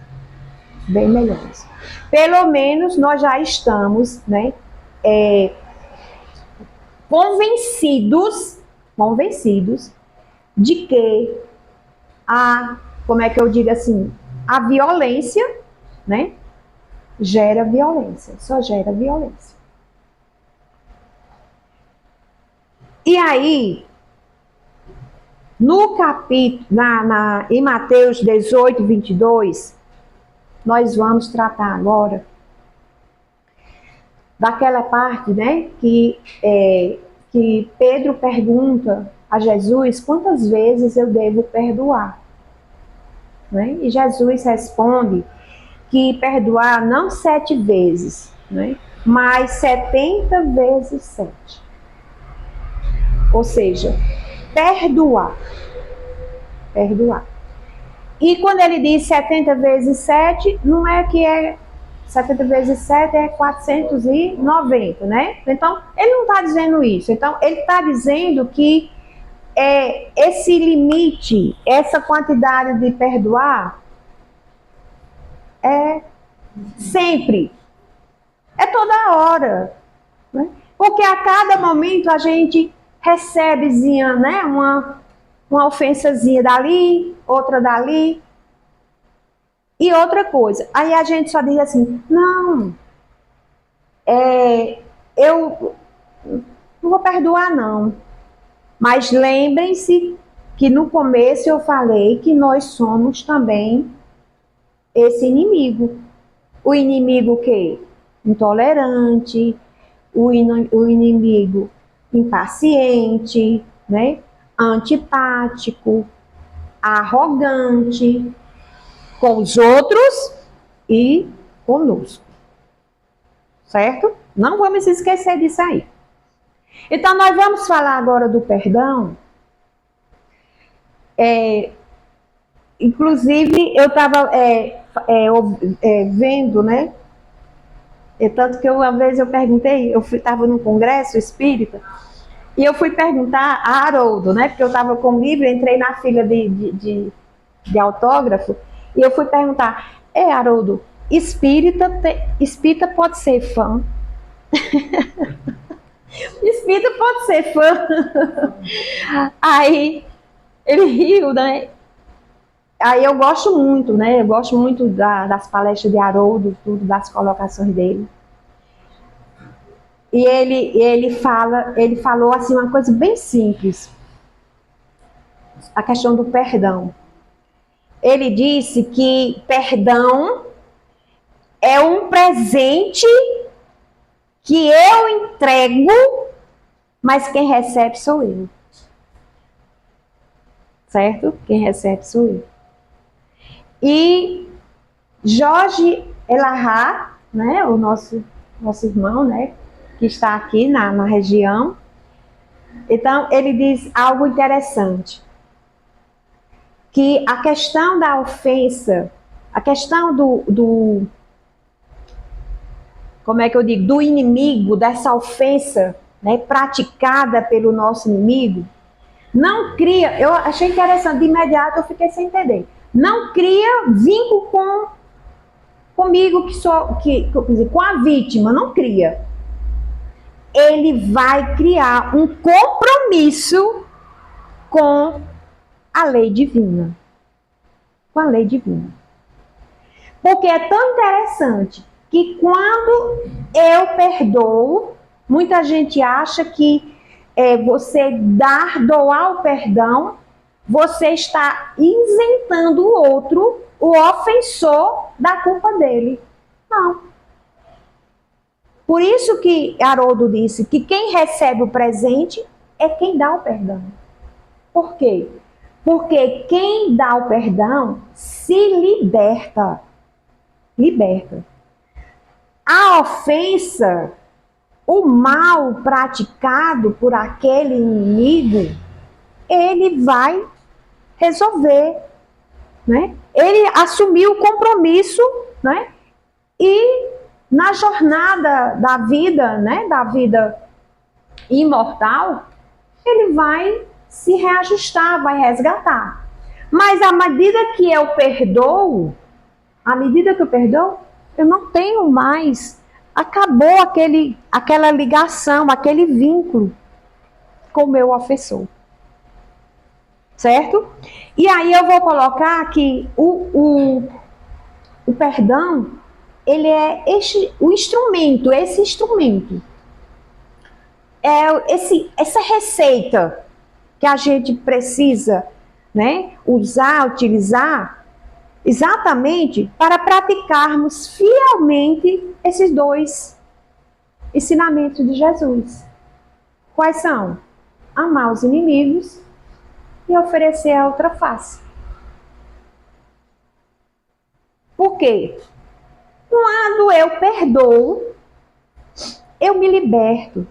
Bem melhores. Pelo menos nós já estamos, né, convencidos de que como é que eu digo assim, a violência, né, gera violência, só gera violência. E aí, no capítulo, em Mateus 18, 22, nós vamos tratar agora daquela parte, né, que Pedro pergunta a Jesus quantas vezes eu devo perdoar, né? E Jesus responde que perdoar não 7 vezes, né, mas 70 vezes 7. Ou seja, perdoar. E quando ele diz 70 vezes 7, não é que 70 vezes 7 é 490, né? Então, ele não está dizendo isso. Então, ele está dizendo que esse limite, essa quantidade de perdoar, é sempre. É toda hora. Né? Porque a cada momento a gente recebezinha, né, uma ofensazinha dali, outra dali. E outra coisa, aí a gente só diz assim, não, eu não vou perdoar não. Mas lembrem-se que no começo eu falei que nós somos também esse inimigo. O inimigo que? Intolerante, o inimigo impaciente, né? Antipático, arrogante com os outros e conosco. Certo? Não vamos esquecer disso aí. Então, nós vamos falar agora do perdão. Inclusive, eu estava vendo, né? Tanto que uma vez eu perguntei, eu estava num congresso espírita, e eu fui perguntar a Haroldo, né? Porque eu estava com o livro, entrei na fila de autógrafo, e eu fui perguntar, Haroldo, espírita pode ser fã? Espírita pode ser fã? Aí ele riu, né? Aí eu gosto muito, né? Eu gosto muito das palestras de Haroldo, tudo, das colocações dele. E ele falou assim uma coisa bem simples. A questão do perdão. Ele disse que perdão é um presente que eu entrego, mas quem recebe sou eu. Certo? Quem recebe sou eu. E Jorge Elahá, né, o nosso irmão, né, que está aqui na região, então ele diz algo interessante, que a questão da ofensa, a questão como é que eu digo, do inimigo, dessa ofensa, né, praticada pelo nosso inimigo, não cria, eu achei interessante, de imediato eu fiquei sem entender, não cria vínculo comigo, com a vítima, não cria. Ele vai criar um compromisso com a lei divina. Com a lei divina. Porque é tão interessante que quando eu perdoo, muita gente acha que você doar o perdão, você está isentando o outro, o ofensor, da culpa dele. Não. Por isso que Haroldo disse que quem recebe o presente é quem dá o perdão. Por quê? Porque quem dá o perdão se liberta. Liberta. A ofensa, o mal praticado por aquele inimigo, ele vai resolver, né? Ele assumiu o compromisso, né? E na jornada da vida, né? Da vida imortal, ele vai se reajustar, vai resgatar. Mas à medida que eu perdoo, eu não tenho mais. Acabou aquela ligação, aquele vínculo com o meu ofensor. Certo? E aí eu vou colocar que o perdão, ele é esse instrumento. É essa receita que a gente precisa, né, utilizar, exatamente para praticarmos fielmente esses dois ensinamentos de Jesus. Quais são? Amar os inimigos e oferecer a outra face. Por quê? Quando eu perdoo, eu me liberto.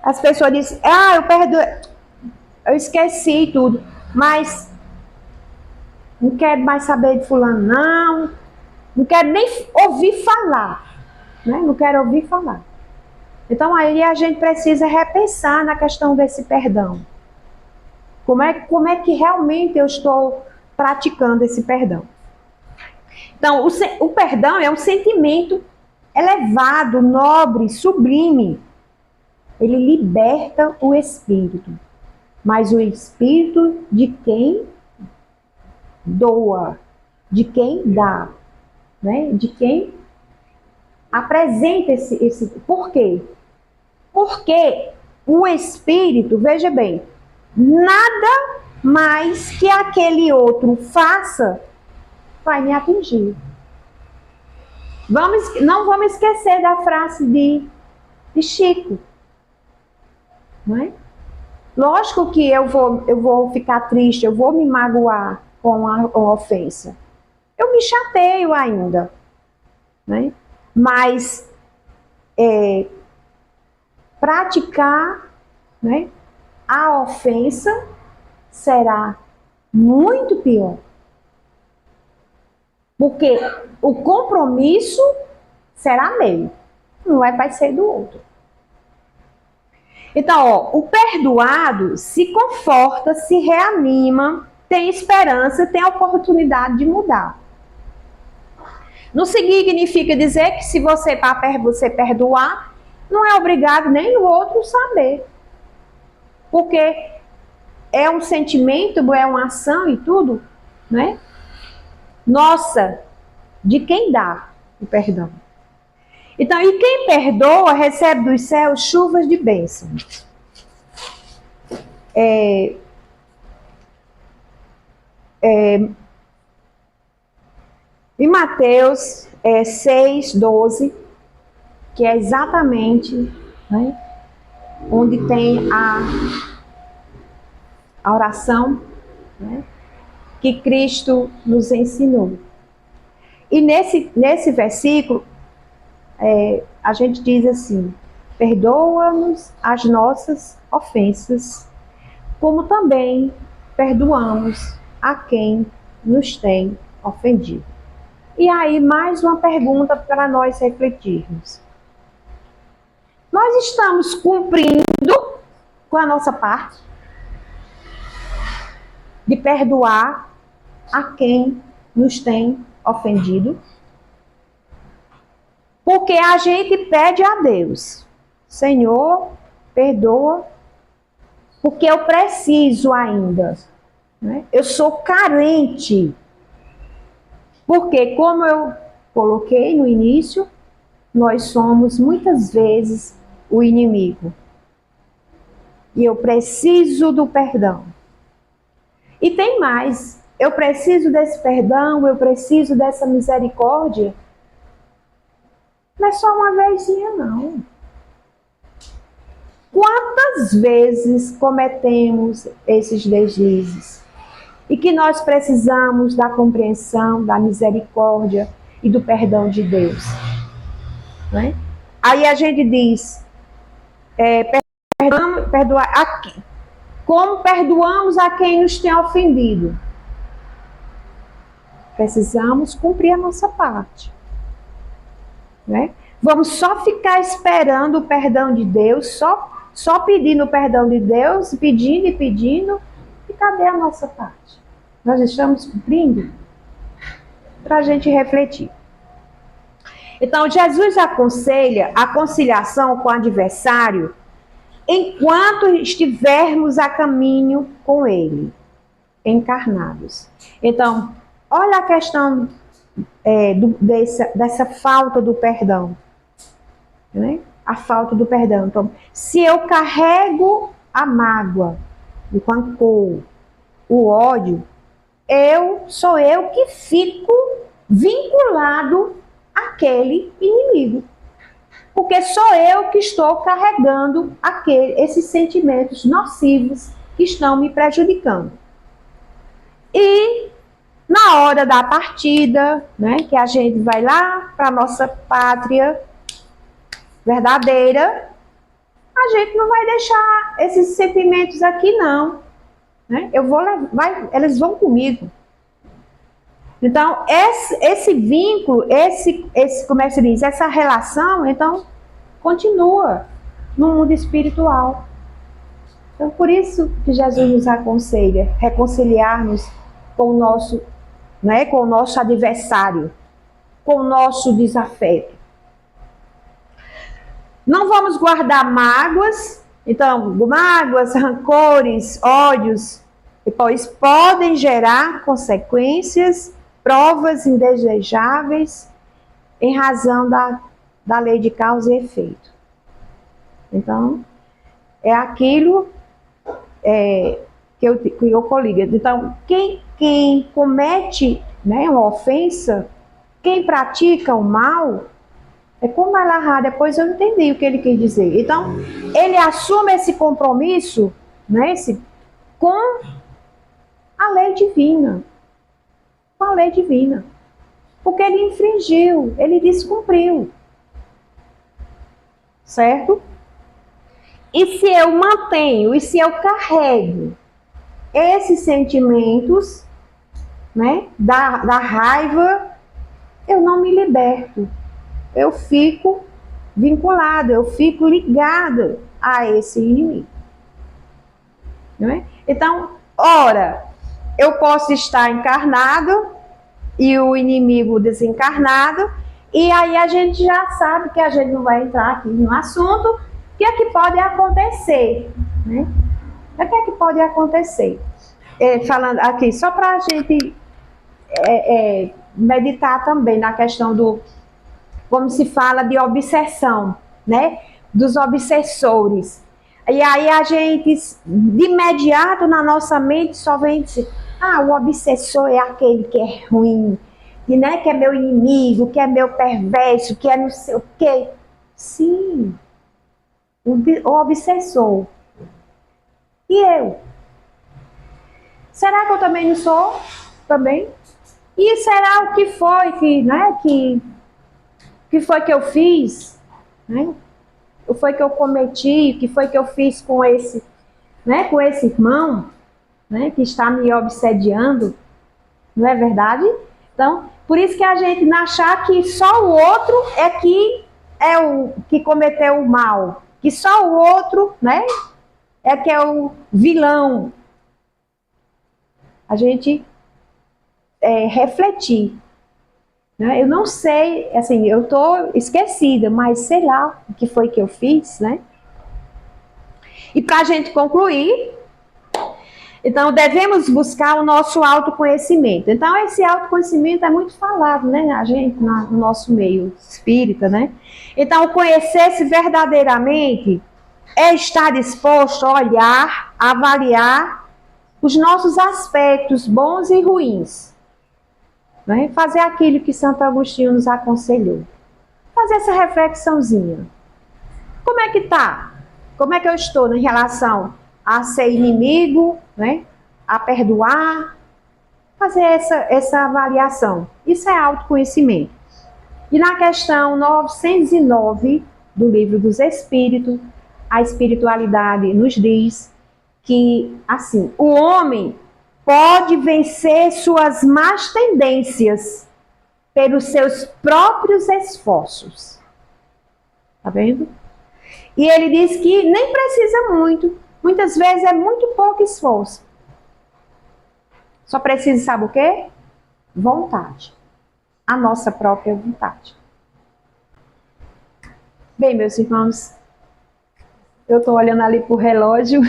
As pessoas dizem, eu perdoei, eu esqueci tudo, mas não quero mais saber de fulano, não quero nem ouvir falar, né? Não quero ouvir falar. Então aí a gente precisa repensar na questão desse perdão. Como é que realmente eu estou praticando esse perdão? Então, o perdão é um sentimento elevado, nobre, sublime. Ele liberta o espírito. Mas o espírito de quem doa, de quem dá, né? De quem apresenta esse. Por quê? Porque o espírito, veja bem, nada mais que aquele outro faça vai me atingir. Não vamos esquecer da frase de Chico, não é? Lógico que eu vou ficar triste, eu vou me magoar com a ofensa. Eu me chateio ainda, né? Mas praticar, né, a ofensa será muito pior. Porque o compromisso será meu, não vai ser do outro. Então, ó, o perdoado se conforta, se reanima, tem esperança, tem a oportunidade de mudar. Não significa dizer que se você perdoar, não é obrigado nem o outro saber. Porque é um sentimento, é uma ação e tudo, né? Nossa, de quem dá o perdão. Então, e quem perdoa recebe dos céus chuvas de bênção. Em Mateus 6:12, que é exatamente, né, onde tem a oração, né, que Cristo nos ensinou. E nesse versículo, a gente diz assim: perdoa-nos as nossas ofensas, como também perdoamos a quem nos tem ofendido. E aí, mais uma pergunta para nós refletirmos. Nós estamos cumprindo com a nossa parte de perdoar a quem nos tem ofendido? Porque a gente pede a Deus: Senhor, perdoa, porque eu preciso ainda, né? Eu sou carente. Porque, como eu coloquei no início, nós somos muitas vezes o inimigo. E eu preciso do perdão. E tem mais. Eu preciso desse perdão, eu preciso dessa misericórdia. Não é só uma vezinha, não. Quantas vezes cometemos esses deslizes? E que nós precisamos da compreensão, da misericórdia e do perdão de Deus. Né? Aí a gente diz, perdoar a quem? Como perdoamos a quem nos tem ofendido? Precisamos cumprir a nossa parte. Né? Vamos só ficar esperando o perdão de Deus, só pedindo o perdão de Deus, pedindo e pedindo, e cadê a nossa parte? Nós estamos cumprindo? Para a gente refletir. Então, Jesus aconselha a conciliação com o adversário enquanto estivermos a caminho com ele, encarnados. Então, olha a questão dessa falta do perdão. Né? A falta do perdão. Então, se eu carrego a mágoa, o rancor, o ódio, sou eu que fico vinculado àquele inimigo. Porque sou eu que estou carregando esses sentimentos nocivos que estão me prejudicando. E na hora da partida, né, que a gente vai lá para a nossa pátria verdadeira, a gente não vai deixar esses sentimentos aqui, não. Né? Eles vão comigo. Então, esse vínculo, como é que se diz? Essa relação, então, continua no mundo espiritual. Então, por isso que Jesus nos aconselha reconciliarmos com o nosso, né, com o nosso adversário, com o nosso desafeto. Não vamos guardar mágoas, então, mágoas, rancores, ódios, pois podem gerar consequências, provas indesejáveis em razão da lei de causa e efeito. Então, é aquilo que eu coligo. Então, quem comete, né, uma ofensa, quem pratica o mal, É como ela, depois eu entendi o que ele quis dizer. Então, ele assume esse compromisso, né, com a lei divina. Com a lei divina. Porque ele infringiu, ele descumpriu. Certo? E se eu mantenho, e se eu carrego esses sentimentos, né, da raiva, eu não me liberto. Eu fico vinculada, eu fico ligada a esse inimigo. Não é? Então, ora, eu posso estar encarnado e o inimigo desencarnado, e aí a gente já sabe que a gente não vai entrar aqui no assunto, o que é que pode acontecer, né? O que é que pode acontecer? Falando aqui, só para a gente meditar também na questão do, como se fala de obsessão, né? Dos obsessores. E aí a gente, de imediato na nossa mente, só vem dizer, o obsessor é aquele que é ruim, né? Que é meu inimigo, que é meu perverso, que é não sei o quê. Sim, o obsessor. E eu? Será que eu também não sou? Também? E será o que foi que foi que eu fiz? Né? O que foi que eu cometi? O que foi que eu fiz com esse, né, com esse irmão, né, que está me obsediando? Não é verdade? Então, por isso que a gente não achar que só o outro é o que cometeu o mal, que só o outro, né, é que é o vilão. A gente refletir. Né? Eu não sei, assim, eu estou esquecida, mas sei lá o que foi que eu fiz, né? E para a gente concluir, então devemos buscar o nosso autoconhecimento. Então esse autoconhecimento é muito falado, né? A gente, no nosso meio espírita, né? Então conhecer-se verdadeiramente é estar disposto a olhar, a avaliar os nossos aspectos bons e ruins. Né? Fazer aquilo que Santo Agostinho nos aconselhou. Fazer essa reflexãozinha. Como é que tá? Como é que eu estou em relação a ser inimigo, né? A perdoar? Fazer essa avaliação. Isso é autoconhecimento. E na questão 909 do Livro dos Espíritos, a espiritualidade nos diz que, assim, o homem pode vencer suas más tendências pelos seus próprios esforços. Tá vendo? E ele diz que nem precisa muito. Muitas vezes é muito pouco esforço. Só precisa, sabe o quê? Vontade. A nossa própria vontade. Bem, meus irmãos, eu estou olhando ali para o relógio.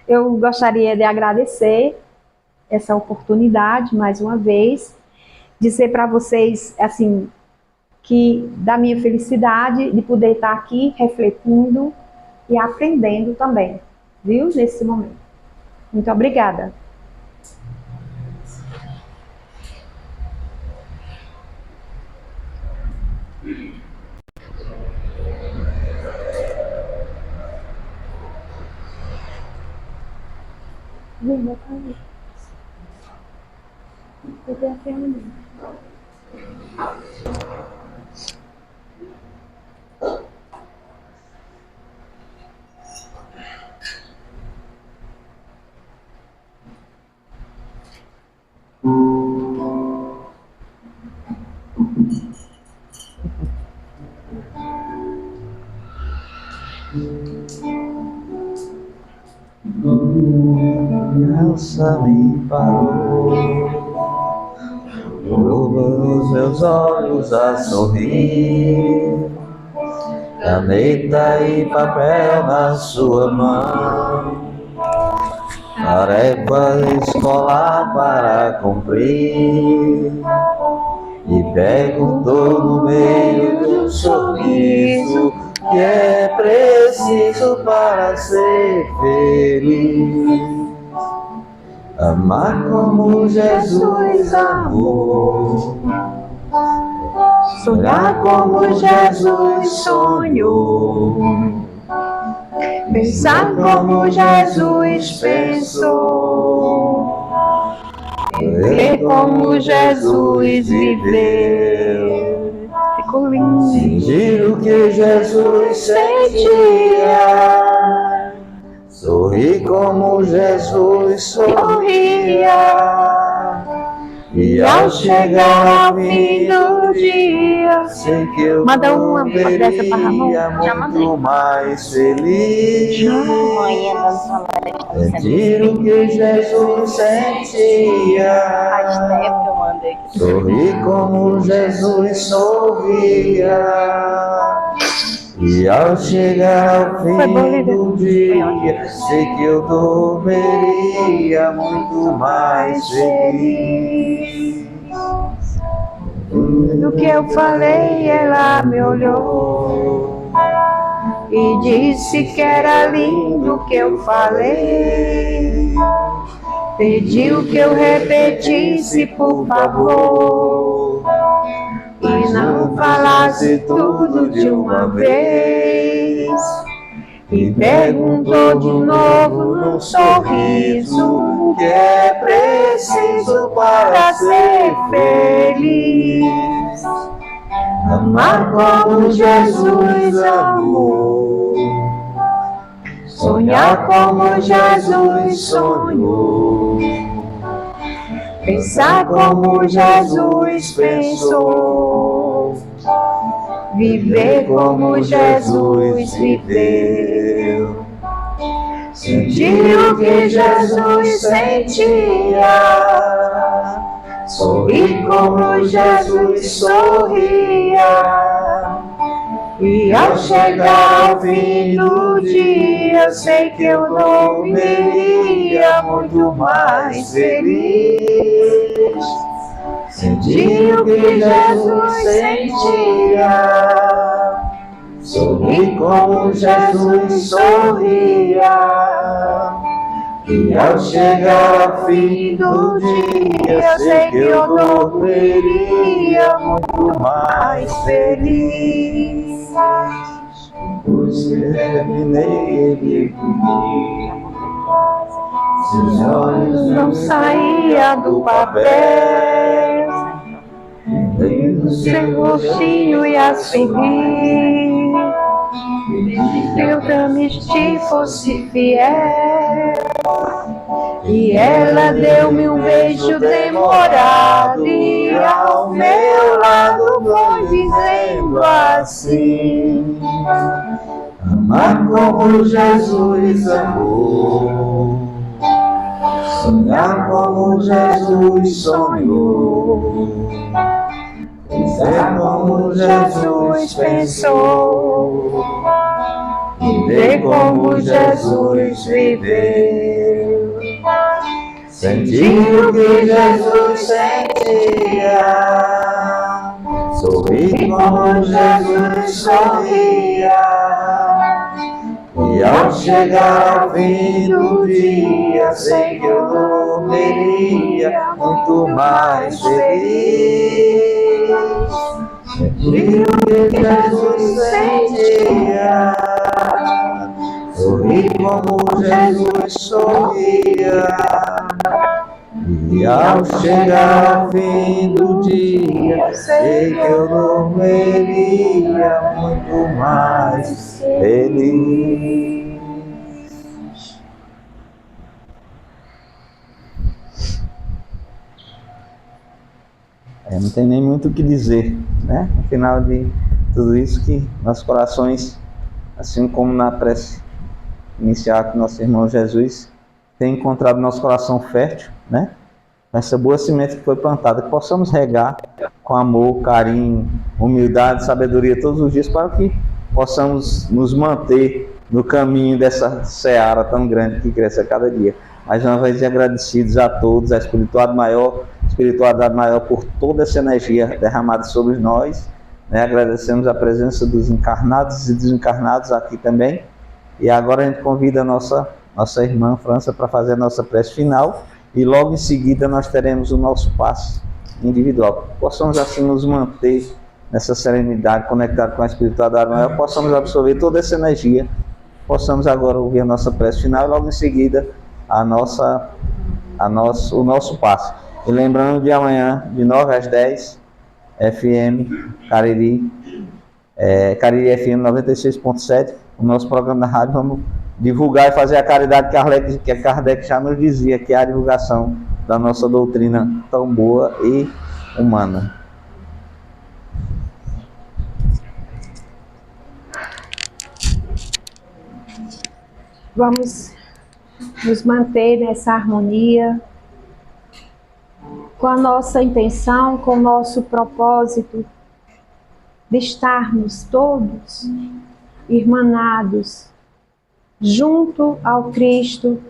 Eu gostaria de agradecer essa oportunidade, mais uma vez, dizer para vocês, assim, que da minha felicidade de poder estar aqui refletindo e aprendendo também, viu, nesse momento. Muito obrigada. Vem, botar aí. Peguei até ali. Criança me parou, olhou nos meus olhos a sorrir, caneta e papel na sua mão, tarefa escolar para cumprir, e perguntou no meio de um sorriso que é preciso para ser feliz. Amar como Jesus amou, sonhar como Jesus sonhou, pensar como Jesus pensou, viver como Jesus viveu. Ficou lindo. Sentir o que Jesus sentia, sorrir como Jesus sorria, e ao chegar ao fim do dia, sei que eu Manda uma dessa pra Ramon. seria muito mais feliz. Sentir o que Jesus sentia, sorrir como Jesus sorria, e ao chegar ao fim do dia, sei que eu dormiria muito mais feliz. No que eu falei, ela me olhou e disse que era lindo o que eu falei. Pediu que eu repetisse, por favor, e não falasse tudo de uma vez. E perguntou de novo num sorriso o que é preciso para ser feliz. Amar como Jesus amou, sonhar como Jesus sonhou, pensar como Jesus pensou, viver como Jesus viveu. Sentir o que Jesus sentia, sorrir como Jesus sorria, e ao chegar ao fim do dia, sei que eu dormiria muito mais feliz. Sentir o que Jesus sentia, sorrir como Jesus sorria, e ao chegar ao fim do dia, sei que eu dormiria muito mais feliz. Pois terminei de pedir, seus olhos Não saía do papel, o seu rostinho ia sorrir, eu também te fosse fiel. E ela deu-me um beijo demorado, e ao meu lado foi dizendo assim: amar como Jesus amou, sonhar como Jesus sonhou, pensar como Jesus pensou, viver como Jesus viveu. Sentir o que Jesus sentia, sorrir como Jesus sorria, e ao chegar ao fim do dia, sei que eu dormiria muito mais feliz. Sentir o que Jesus sentia, sorrir como Jesus sorria, e ao chegar ao fim do dia, sei que eu dormiria muito mais feliz. Não tem nem muito o que dizer, né? No final de tudo isso, que nossos corações, assim como na prece inicial que nosso irmão Jesus tem encontrado nosso coração fértil, né? Essa boa semente que foi plantada, que possamos regar com amor, carinho, humildade, sabedoria todos os dias, para que possamos nos manter no caminho dessa seara tão grande que cresce a cada dia. Mais uma vez, agradecidos a todos, a espiritualidade maior por toda essa energia derramada sobre nós, né? Agradecemos a presença dos encarnados e desencarnados aqui também. E agora a gente convida a nossa irmã França para fazer a nossa prece final, e logo em seguida nós teremos o nosso passo individual. Possamos assim nos manter nessa serenidade, conectado com a espiritualidade maior, possamos absorver toda essa energia, possamos agora ouvir a nossa prece final e logo em seguida o nosso passo. E lembrando de amanhã, de 9 às 10, FM Cariri, Cariri FM 96.7, o nosso programa da rádio, vamos divulgar e fazer a caridade que a Kardec já nos dizia, que é a divulgação da nossa doutrina tão boa e humana. Vamos nos manter nessa harmonia, com a nossa intenção, com o nosso propósito de estarmos todos irmanados junto ao Cristo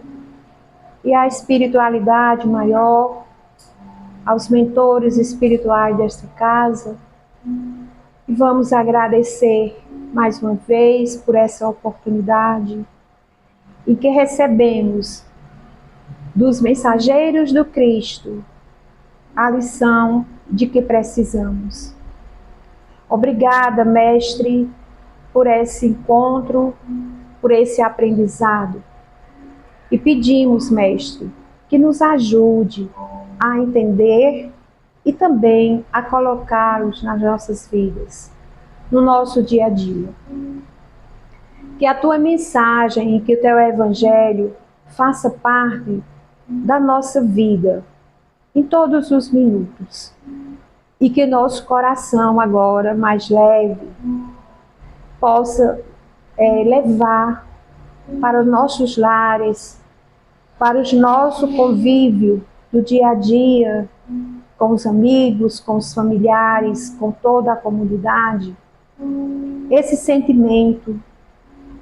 e à espiritualidade maior, aos mentores espirituais desta casa. E vamos agradecer mais uma vez por essa oportunidade em que recebemos dos mensageiros do Cristo a lição de que precisamos. Obrigada, Mestre, por esse encontro, por esse aprendizado. E pedimos, Mestre, que nos ajude a entender e também a colocá-los nas nossas vidas, no nosso dia a dia. Que a tua mensagem e que o teu evangelho faça parte da nossa vida, em todos os minutos. E que nosso coração agora, mais leve, possa levar para os nossos lares, para o nosso convívio do dia a dia, com os amigos, com os familiares, com toda a comunidade, esse sentimento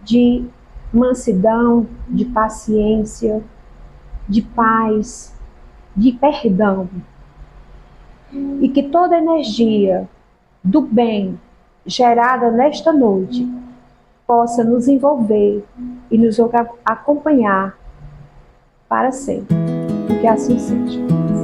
de mansidão, de paciência, de paz, de perdão. E que toda energia do bem gerada nesta noite possa nos envolver e nos acompanhar para sempre. Que assim seja.